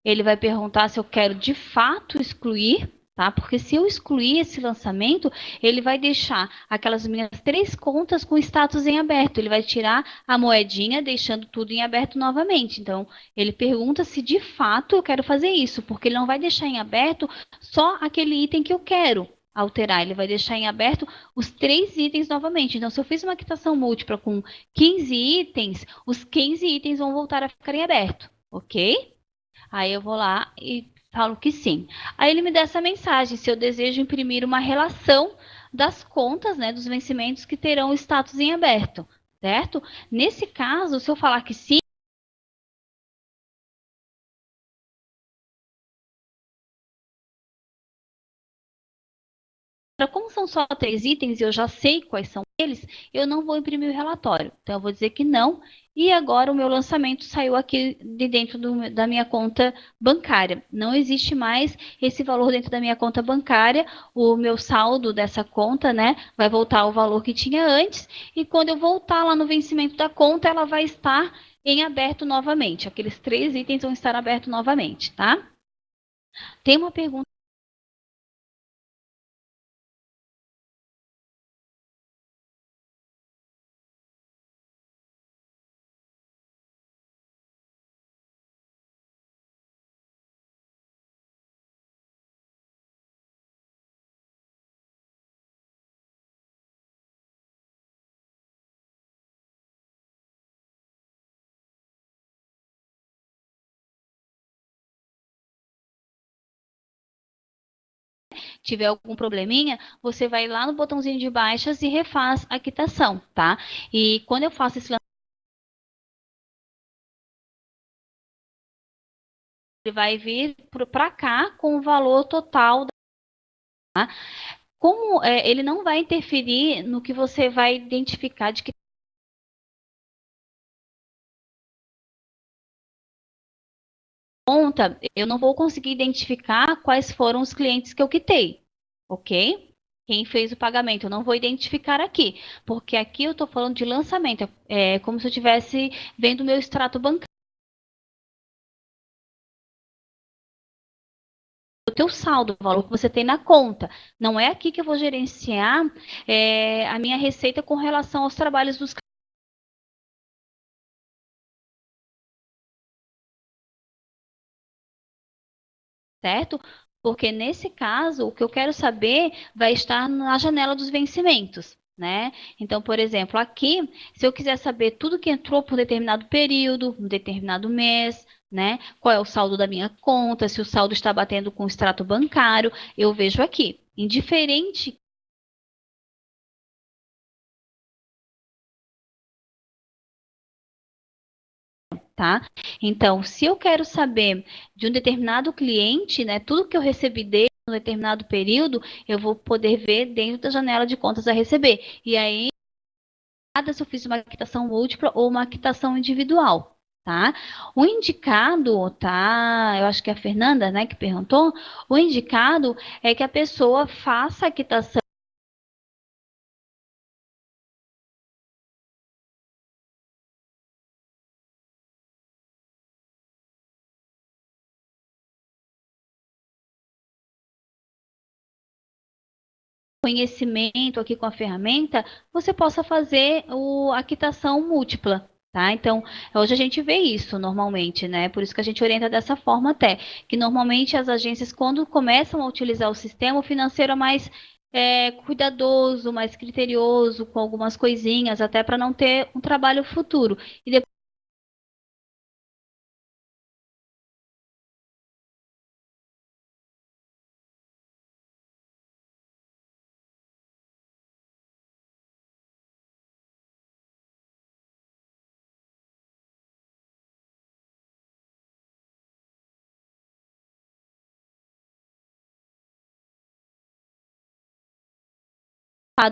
Ele vai perguntar se eu quero de fato excluir, tá? Porque se eu excluir esse lançamento, ele vai deixar aquelas minhas 3 contas com status em aberto. Ele vai tirar a moedinha, deixando tudo em aberto novamente. Então, ele pergunta se de fato eu quero fazer isso, porque ele não vai deixar em aberto só aquele item que eu quero alterar. Ele vai deixar em aberto os 3 itens novamente. Então, se eu fiz uma quitação múltipla com 15 itens, os 15 itens vão voltar a ficar em aberto, ok? Aí eu vou lá e falo que sim. Aí ele me dá essa mensagem, se eu desejo imprimir uma relação das contas, né, dos vencimentos que terão status em aberto, certo? Nesse caso, se eu falar que sim, como são só 3 itens e eu já sei quais são eles, eu não vou imprimir o relatório. Então, eu vou dizer que não. E agora o meu lançamento saiu aqui de dentro da minha conta bancária. Não existe mais esse valor dentro da minha conta bancária. O meu saldo dessa conta, né, vai voltar ao valor que tinha antes. E quando eu voltar lá no vencimento da conta, ela vai estar em aberto novamente. Aqueles 3 itens vão estar abertos novamente, tá? Tem uma pergunta. Tiver algum probleminha, você vai lá no botãozinho de baixas e refaz a quitação, tá? E quando eu faço esse lançamento, ele vai vir para cá com o valor total. Tá? Como ele não vai interferir no que você vai identificar de que conta, eu não vou conseguir identificar quais foram os clientes que eu quitei, ok? Quem fez o pagamento, eu não vou identificar aqui, porque aqui eu estou falando de lançamento, é como se eu estivesse vendo o meu extrato bancário. O teu saldo, o valor que você tem na conta. Não é aqui que eu vou gerenciar a minha receita com relação aos trabalhos dos certo? Porque nesse caso, o que eu quero saber vai estar na janela dos vencimentos, né? Então, por exemplo, aqui, se eu quiser saber tudo que entrou por determinado período, um determinado mês, né? Qual é o saldo da minha conta, se o saldo está batendo com o extrato bancário, eu vejo aqui. Indiferente, tá? Então, se eu quero saber de um determinado cliente, né, tudo que eu recebi dele em um determinado período, eu vou poder ver dentro da janela de contas a receber. E aí, se eu fiz uma quitação múltipla ou uma quitação individual, tá? O indicado, tá? Eu acho que é a Fernanda, né, que perguntou. O indicado é que a pessoa faça a quitação. Conhecimento aqui com a ferramenta, você possa fazer a quitação múltipla, tá? Então, hoje a gente vê isso normalmente, né? Por isso que a gente orienta dessa forma até, que normalmente as agências, quando começam a utilizar o sistema, o financeiro é mais cuidadoso, mais criterioso, com algumas coisinhas, até para não ter um trabalho futuro. E depois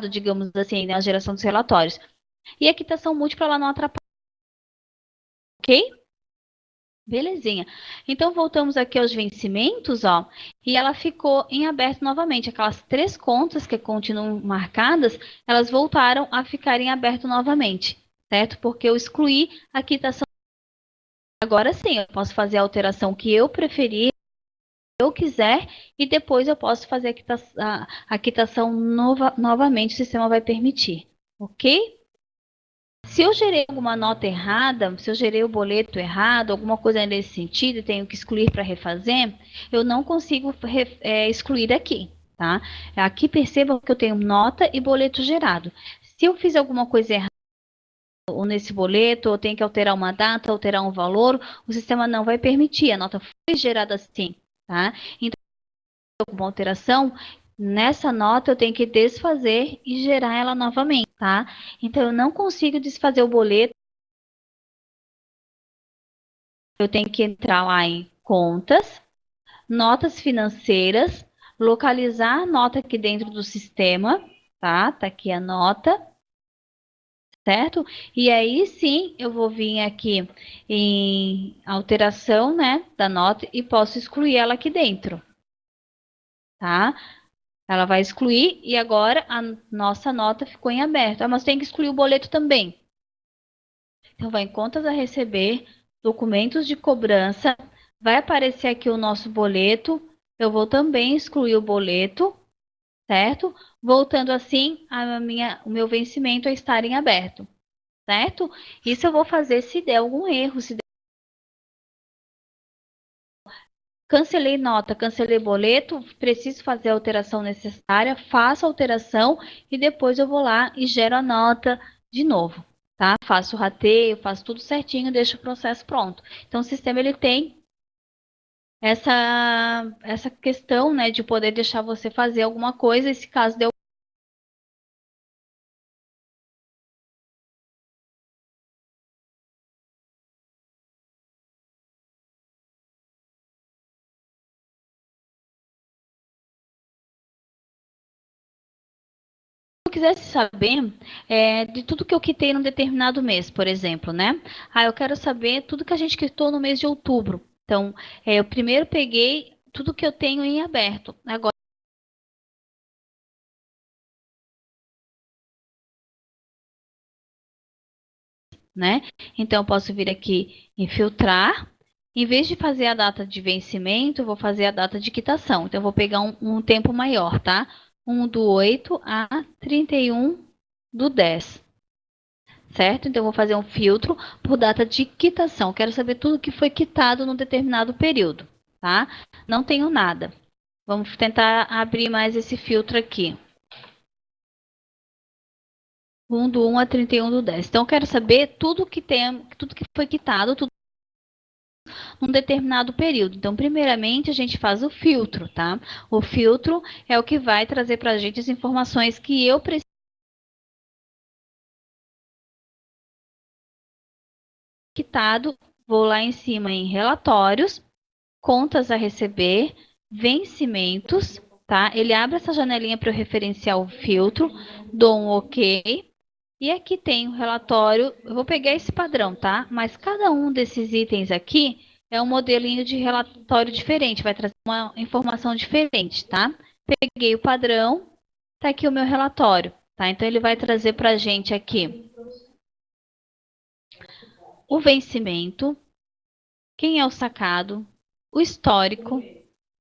digamos assim, na geração dos relatórios. E a quitação múltipla ela não atrapalha, ok? Belezinha. Então, voltamos aqui aos vencimentos, ó, e ela ficou em aberto novamente. Aquelas três contas que continuam marcadas, elas voltaram a ficar em aberto novamente, certo? Porque eu excluí a quitação. Agora sim, eu posso fazer a alteração que eu preferir, que eu quiser, e depois eu posso fazer a quitação novamente, o sistema vai permitir, ok? Se eu gerei alguma nota errada, se eu gerei o boleto errado, alguma coisa nesse sentido, e tenho que excluir para refazer, eu não consigo excluir aqui, tá? Aqui percebam que eu tenho nota e boleto gerado. Se eu fiz alguma coisa errada ou nesse boleto, ou tenho que alterar uma data, alterar um valor, o sistema não vai permitir. A nota foi gerada assim, tá? Então, alguma alteração, nessa nota eu tenho que desfazer e gerar ela novamente, tá? Então, eu não consigo desfazer o boleto. Eu tenho que entrar lá em contas, notas financeiras, localizar a nota aqui dentro do sistema, tá? Tá aqui a nota, certo? E aí sim eu vou vir aqui em alteração, né, da nota e posso excluir ela aqui dentro, tá? Ela vai excluir e agora a nossa nota ficou em aberto. Ah, mas tem que excluir o boleto também. Então, vai em contas a receber, documentos de cobrança, vai aparecer aqui o nosso boleto, eu vou também excluir o boleto, certo? Voltando assim o meu vencimento a estar em aberto, certo? Isso eu vou fazer se der algum erro, se der... Cancelei nota, cancelei boleto, preciso fazer a alteração necessária, faço a alteração e depois eu vou lá e gero a nota de novo, tá? Faço o rateio, faço tudo certinho, deixo o processo pronto. Então o sistema ele tem essa questão, né, de poder deixar você fazer alguma coisa, e se caso deu... Se eu quisesse saber de tudo que eu quitei num determinado mês, por exemplo, né? Eu quero saber tudo que a gente quitou no mês de outubro. Então, eu primeiro peguei tudo que eu tenho em aberto. Agora, né? Então, eu posso vir aqui em filtrar. Em vez de fazer a data de vencimento, eu vou fazer a data de quitação. Então, eu vou pegar um tempo maior, tá? 1/8 a 31/10. Certo? Então, eu vou fazer um filtro por data de quitação. Quero saber tudo que foi quitado num determinado período, tá? Não tenho nada. Vamos tentar abrir mais esse filtro aqui. 1/1 a 31/10. Então, eu quero saber tudo que foi quitado, tudo num determinado período. Então, primeiramente, a gente faz o filtro, tá? O filtro é o que vai trazer para a gente as informações que eu preciso quitado. Vou lá em cima em relatórios, contas a receber, vencimentos, tá? Ele abre essa janelinha para eu referenciar o filtro, dou um OK. E aqui tem o relatório, eu vou pegar esse padrão, tá? Mas cada um desses itens aqui é um modelinho de relatório diferente, vai trazer uma informação diferente, tá? Peguei o padrão, tá aqui o meu relatório, tá? Então, ele vai trazer para a gente aqui o vencimento, quem é o sacado, o histórico,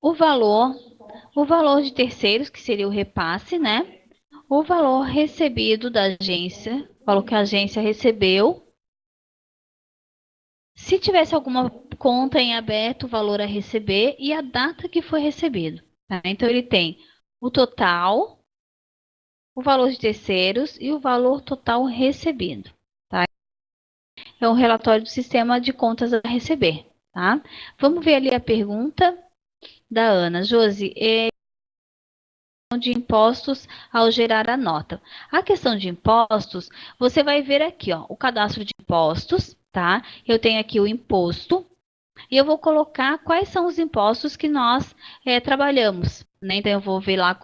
o valor de terceiros, que seria o repasse, né? O valor recebido da agência, o valor que a agência recebeu. Se tivesse alguma conta em aberto, o valor a receber e a data que foi recebido. Tá? Então, ele tem o total, o valor de terceiros e o valor total recebido. Tá? É um relatório do sistema de contas a receber. Tá? Vamos ver ali a pergunta da Ana. Josi, de impostos ao gerar a nota. A questão de impostos, você vai ver aqui, ó, o cadastro de impostos, tá? Eu tenho aqui o imposto e eu vou colocar quais são os impostos que nós trabalhamos, né? Então, eu vou ver lá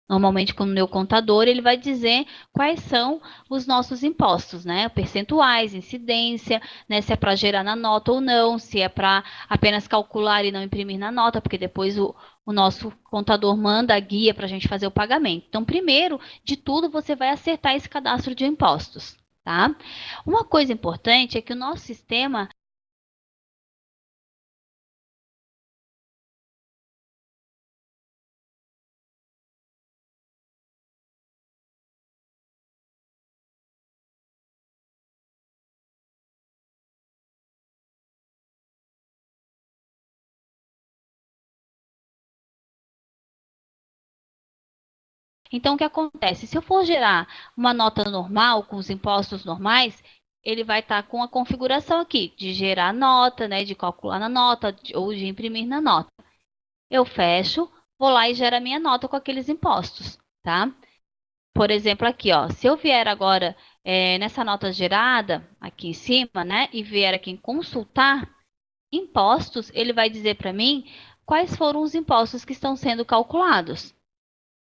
normalmente com o meu contador, ele vai dizer quais são os nossos impostos, né? Percentuais, incidência, né? Se é para gerar na nota ou não, se é para apenas calcular e não imprimir na nota, porque depois o nosso contador manda a guia para a gente fazer o pagamento. Então, primeiro de tudo, você vai acertar esse cadastro de impostos, tá? Uma coisa importante é que o nosso sistema... Então, o que acontece? Se eu for gerar uma nota normal, com os impostos normais, ele vai estar com a configuração aqui, de gerar nota, né, de calcular na nota, ou de imprimir na nota. Eu fecho, vou lá e gero a minha nota com aqueles impostos, tá? Por exemplo, aqui, ó, se eu vier agora nessa nota gerada, aqui em cima, né, e vier aqui em consultar impostos, ele vai dizer para mim quais foram os impostos que estão sendo calculados,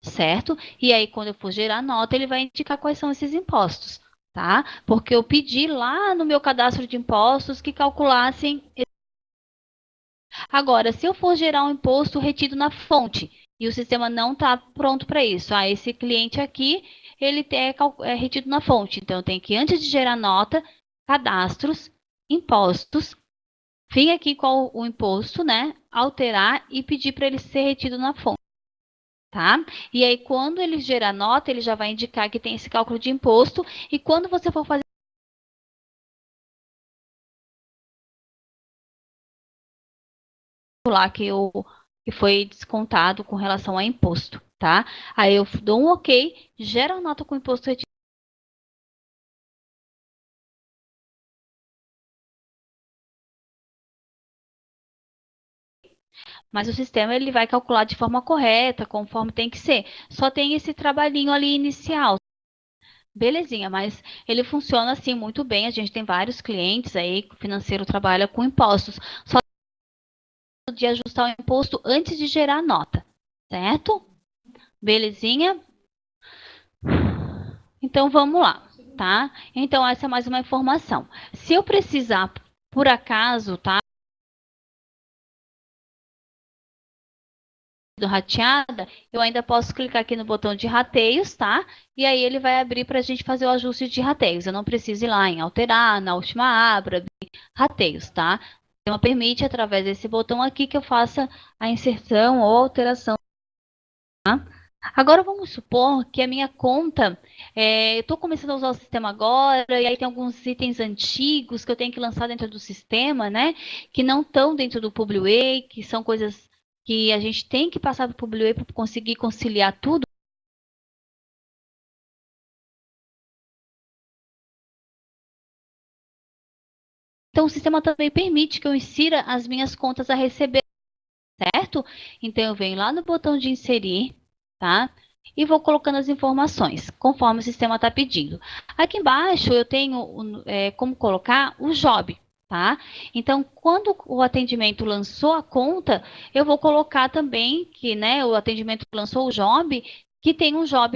certo? E aí, quando eu for gerar nota, ele vai indicar quais são esses impostos, tá? Porque eu pedi lá no meu cadastro de impostos que calculassem. Agora, se eu for gerar um imposto retido na fonte e o sistema não está pronto para isso, esse cliente aqui, ele é retido na fonte. Então, eu tenho que, antes de gerar nota, cadastros, impostos, vir aqui com o imposto, né? Alterar e pedir para ele ser retido na fonte. Tá? E aí, quando ele gerar nota, ele já vai indicar que tem esse cálculo de imposto. E quando você for fazer lá que foi descontado com relação a imposto, tá? Aí eu dou um OK, gera a nota com imposto retido. Mas o sistema ele vai calcular de forma correta, conforme tem que ser. Só tem esse trabalhinho ali inicial. Belezinha, mas ele funciona assim muito bem. A gente tem vários clientes aí, o financeiro trabalha com impostos. Só de ajustar o imposto antes de gerar a nota, certo? Belezinha? Então vamos lá, tá? Então essa é mais uma informação. Se eu precisar, por acaso, tá? Do rateada, eu ainda posso clicar aqui no botão de rateios, tá? E aí ele vai abrir para a gente fazer o ajuste de rateios. Eu não preciso ir lá em alterar, na última aba, abrir rateios, tá? Então permite através desse botão aqui que eu faça a inserção ou alteração. Tá? Agora vamos supor que a minha conta, eu estou começando a usar o sistema agora, e aí tem alguns itens antigos que eu tenho que lançar dentro do sistema, né? Que não estão dentro do Publiway, que são coisas que a gente tem que passar do Publiway para conseguir conciliar tudo. Então o sistema também permite que eu insira as minhas contas a receber, certo? Então eu venho lá no botão de inserir, tá? E vou colocando as informações, conforme o sistema está pedindo. Aqui embaixo eu tenho como colocar o job, tá? Então, quando o atendimento lançou a conta, eu vou colocar também que, né, o atendimento lançou o job, que tem um job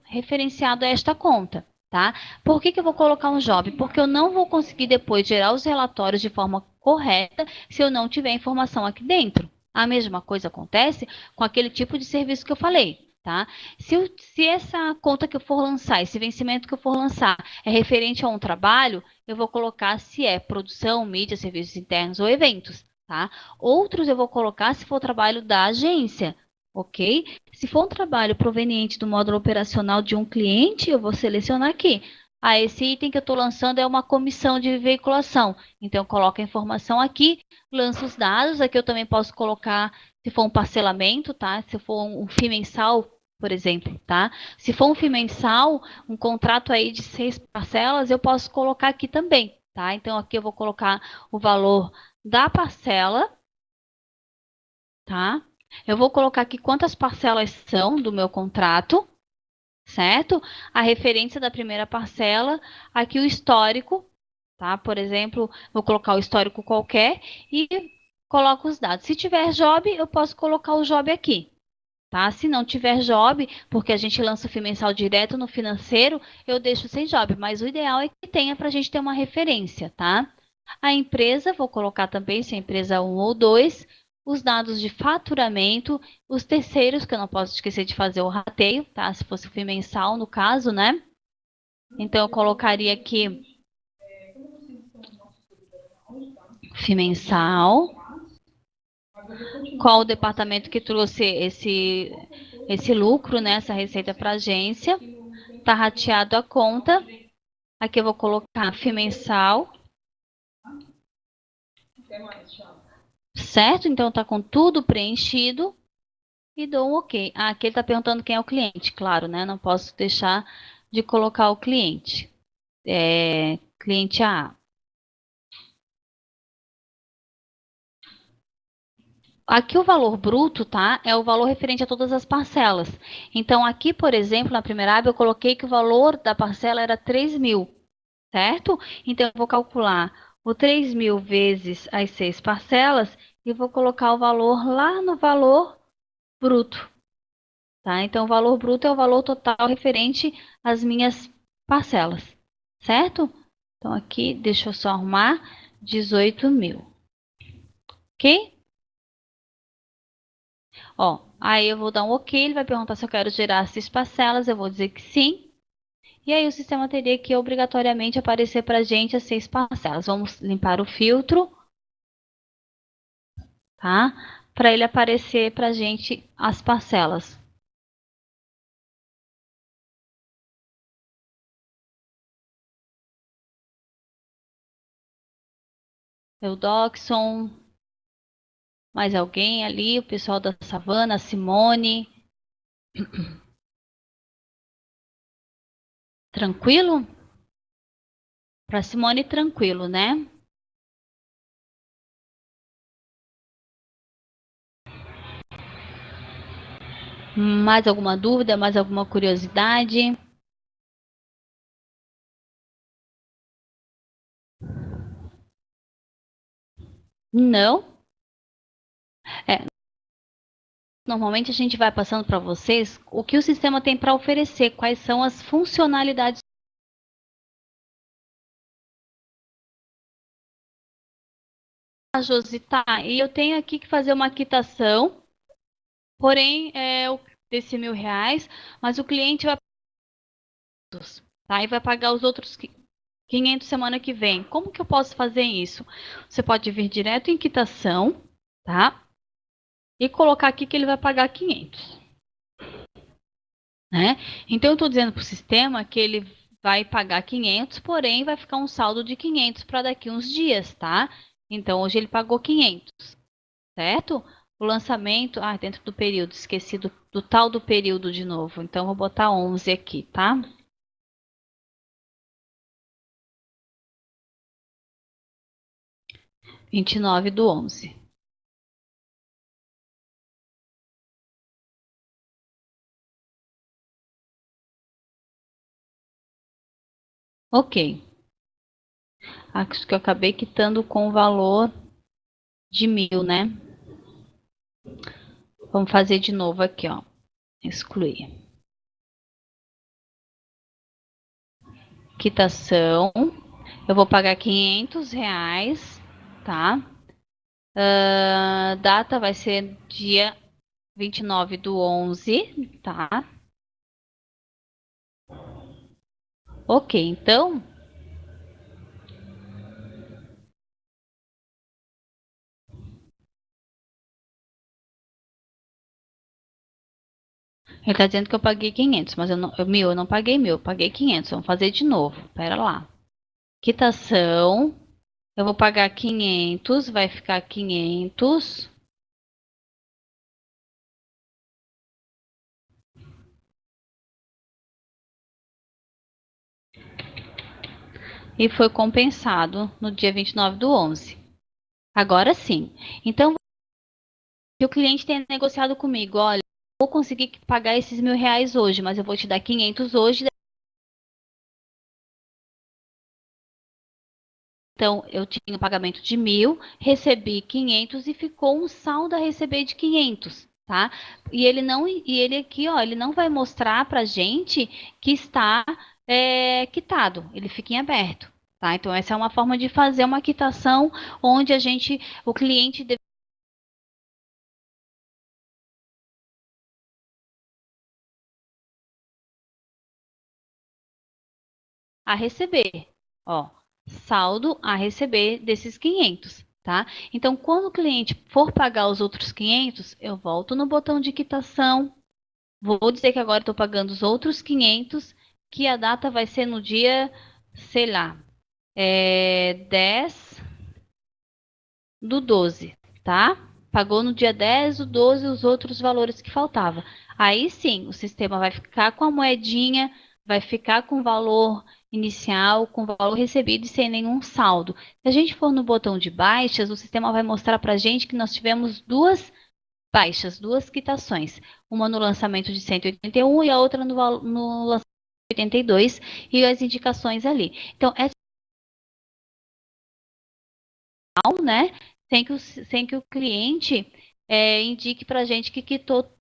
referenciado a esta conta, tá? Por que eu vou colocar um job? Porque eu não vou conseguir depois gerar os relatórios de forma correta se eu não tiver informação aqui dentro. A mesma coisa acontece com aquele tipo de serviço que eu falei, tá? Se essa conta que eu for lançar, esse vencimento que eu for lançar é referente a um trabalho, eu vou colocar se é produção, mídia, serviços internos ou eventos, tá? Outros eu vou colocar se for trabalho da agência, ok? Se for um trabalho proveniente do módulo operacional de um cliente, eu vou selecionar aqui. Ah, esse item que eu estou lançando é uma comissão de veiculação. Então, eu coloco a informação aqui, lanço os dados. Aqui eu também posso colocar se for um parcelamento, tá? Se for um FII mensal, por exemplo, tá? Se for um FII mensal, um contrato aí de 6 parcelas, eu posso colocar aqui também, tá? Então, aqui eu vou colocar o valor da parcela, tá? Eu vou colocar aqui quantas parcelas são do meu contrato, certo? A referência da primeira parcela, aqui o histórico, tá? Por exemplo, vou colocar o histórico qualquer e coloco os dados. Se tiver job, eu posso colocar o job aqui, tá? Se não tiver job, porque a gente lança o FII mensal direto no financeiro, eu deixo sem job, mas o ideal é que tenha para a gente ter uma referência, tá? A empresa, vou colocar também se é empresa 1 ou 2, os dados de faturamento, os terceiros, que eu não posso esquecer de fazer o rateio, tá? Se fosse o FII mensal, no caso, né? Então, eu colocaria aqui FII mensal, qual o departamento que trouxe esse lucro, né, essa receita para a agência. Está rateado a conta. Aqui eu vou colocar FII mensal. Certo? Então está com tudo preenchido. E dou um OK. Ah, aqui ele está perguntando quem é o cliente. Claro, né? Não posso deixar de colocar o cliente. Cliente A. Aqui o valor bruto, tá? É o valor referente a todas as parcelas. Então, aqui, por exemplo, na primeira aba, eu coloquei que o valor da parcela era 3.000, certo? Então, eu vou calcular o 3.000 vezes as 6 parcelas e vou colocar o valor lá no valor bruto, tá? Então, o valor bruto é o valor total referente às minhas parcelas, certo? Então, aqui, deixa eu só arrumar 18.000, ok? Ó, aí eu vou dar um OK, ele vai perguntar se eu quero gerar essas parcelas, eu vou dizer que sim. E aí o sistema teria que obrigatoriamente aparecer para a gente as 6 parcelas. Vamos limpar o filtro. tá? Para ele aparecer para a gente as parcelas. Eudoxon, mais alguém ali, o pessoal da Savana, a Simone. Tranquilo? Para Simone, tranquilo, né? Mais alguma dúvida, mais alguma curiosidade? Não? É, normalmente a gente vai passando para vocês o que o sistema tem para oferecer, quais são as funcionalidades. Josi, tá, e eu tenho aqui que fazer uma quitação, porém, desse R$ 1.000, mas o cliente vai, tá, e vai pagar os outros 500 semana que vem. Como que eu posso fazer isso? Você pode vir direto em quitação, tá? E colocar aqui que ele vai pagar 500, né? Então eu estou dizendo para o sistema que ele vai pagar 500, porém vai ficar um saldo de 500 para daqui uns dias, tá? Então hoje ele pagou 500, certo? O lançamento, dentro do período, esqueci do tal do período de novo. Então vou botar 11 aqui, tá? 29/11. Ok. Acho que eu acabei quitando com o valor de 1.000, né? Vamos fazer de novo aqui, ó. Excluir. Quitação. Eu vou pagar R$ 500, tá? Data vai ser dia 29/11, tá? Ok, então. Ele está dizendo que eu paguei 500, mas eu não paguei 1.000, eu paguei 500. Vamos fazer de novo. Pera lá. Quitação. Eu vou pagar 500, vai ficar 500. E foi compensado no dia 29/11. Agora sim. Então, se o cliente tem negociado comigo, olha, vou conseguir pagar esses R$ 1.000 hoje, mas eu vou te dar 500 hoje. Então, eu tinha um pagamento de 1.000, recebi 500 e ficou um saldo a receber de 500, tá? E ele aqui, ó, ele não vai mostrar para gente que está quitado, ele fica em aberto, tá? Então, essa é uma forma de fazer uma quitação onde o cliente deve a receber, ó, saldo a receber desses 500, tá? Então, quando o cliente for pagar os outros 500, eu volto no botão de quitação. Vou dizer que agora estou pagando os outros 500, que a data vai ser no dia, sei lá, 10/12, tá? Pagou no dia 10/12 os outros valores que faltava. Aí sim, o sistema vai ficar com a moedinha, vai ficar com o valor inicial, com o valor recebido e sem nenhum saldo. Se a gente for no botão de baixas, o sistema vai mostrar para a gente que nós tivemos duas baixas, duas quitações. Uma no lançamento de 181 e a outra no lançamento de 82 e as indicações ali. Então, é sinal, né? Sem que o cliente indique para a gente que quitou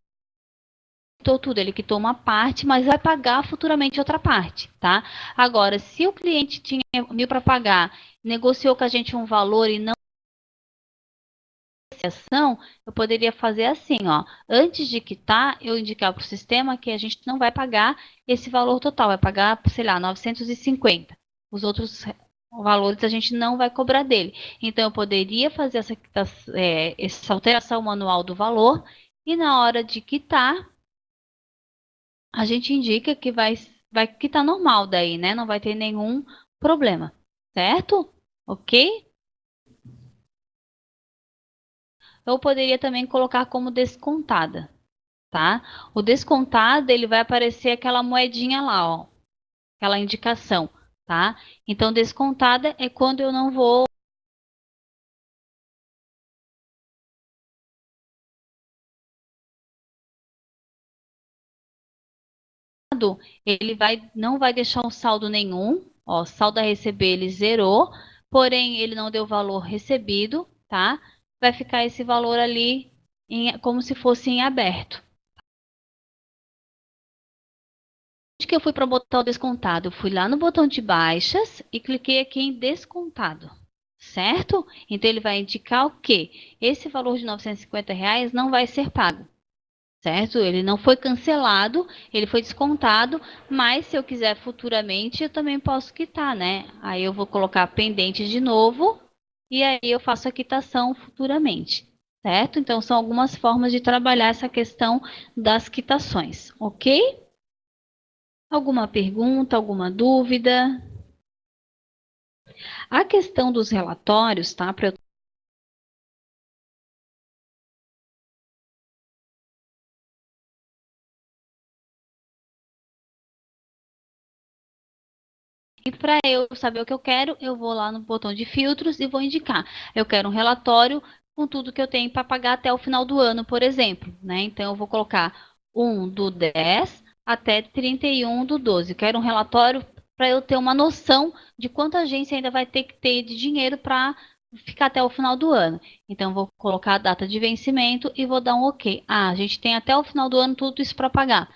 tudo, ele quitou uma parte, mas vai pagar futuramente outra parte, tá? Agora, se o cliente tinha 1.000 para pagar, negociou com a gente um valor e não negociação, eu poderia fazer assim, ó. Antes de quitar, eu indicar para o sistema que a gente não vai pagar esse valor total, vai pagar, sei lá, 950. Os outros valores a gente não vai cobrar dele. Então, eu poderia fazer essa alteração manual do valor e na hora de quitar, a gente indica que vai quitar normal daí, né? Não vai ter nenhum problema, certo? Ok? Eu poderia também colocar como descontada, tá? O descontado, ele vai aparecer aquela moedinha lá, ó, aquela indicação, tá? Então, descontada é quando eu não vou ele não vai deixar um saldo nenhum, ó, saldo a receber ele zerou, porém ele não deu valor recebido, tá? Vai ficar esse valor ali como se fosse em aberto. Onde que eu fui para botar o descontado? Eu fui lá no botão de baixas e cliquei aqui em descontado, certo? Então ele vai indicar o quê? Esse valor de R$ 950 não vai ser pago. Certo? Ele não foi cancelado, ele foi descontado, mas se eu quiser futuramente, eu também posso quitar, né? Aí eu vou colocar pendente de novo e aí eu faço a quitação futuramente, certo? Então são algumas formas de trabalhar essa questão das quitações, ok? Alguma pergunta, alguma dúvida? A questão dos relatórios, tá? Para eu E para eu saber o que eu quero, eu vou lá no botão de filtros e vou indicar. Eu quero um relatório com tudo que eu tenho para pagar até o final do ano, por exemplo, né? Então eu vou colocar 1/10 até 31/12. Eu quero um relatório para eu ter uma noção de quanta agência ainda vai ter que ter de dinheiro para ficar até o final do ano. Então, eu vou colocar a data de vencimento e vou dar um OK. Ah, a gente tem até o final do ano tudo isso para pagar.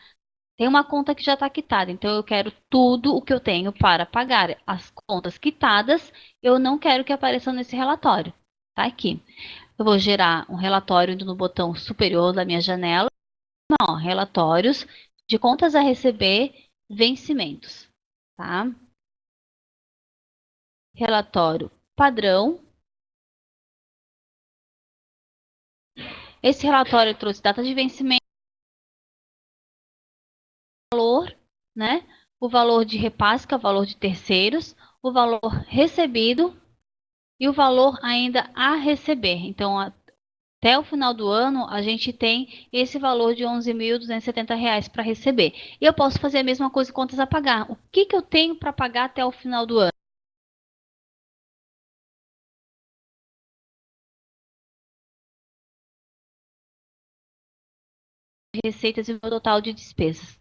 Tem uma conta que já está quitada, então eu quero tudo o que eu tenho para pagar. As contas quitadas, eu não quero que apareçam nesse relatório. Tá aqui. Eu vou gerar um relatório indo no botão superior da minha janela. Ó, relatórios de contas a receber, vencimentos. Tá? Relatório padrão. Esse relatório trouxe data de vencimento, valor, né? O valor de repasse, que é o valor de terceiros, o valor recebido e o valor ainda a receber. Então, até o final do ano, a gente tem esse valor de R$ 11.270 para receber. E eu posso fazer a mesma coisa com contas a pagar. O que, que eu tenho para pagar até o final do ano? Receitas e o meu total de despesas.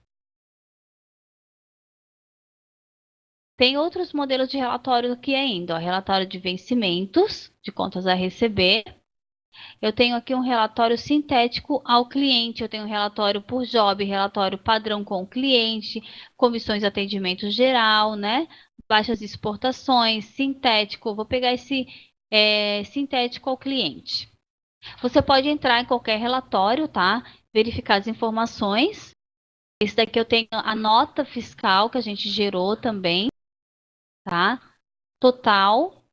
Tem outros modelos de relatório aqui ainda, ó, relatório de vencimentos, de contas a receber. Eu tenho aqui um relatório sintético ao cliente, eu tenho um relatório por job, relatório padrão com o cliente, comissões de atendimento geral, né? Baixas exportações, sintético. Vou pegar esse sintético ao cliente. Você pode entrar em qualquer relatório, tá? Verificar as informações. Esse daqui eu tenho a nota fiscal que a gente gerou também, tá? Total,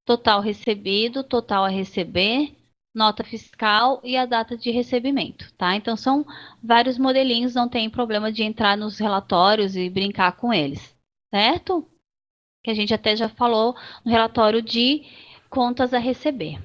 total recebido, total a receber, nota fiscal e a data de recebimento, tá? Então são vários modelinhos, não tem problema de entrar nos relatórios e brincar com eles, certo? Que a gente até já falou no relatório de contas a receber.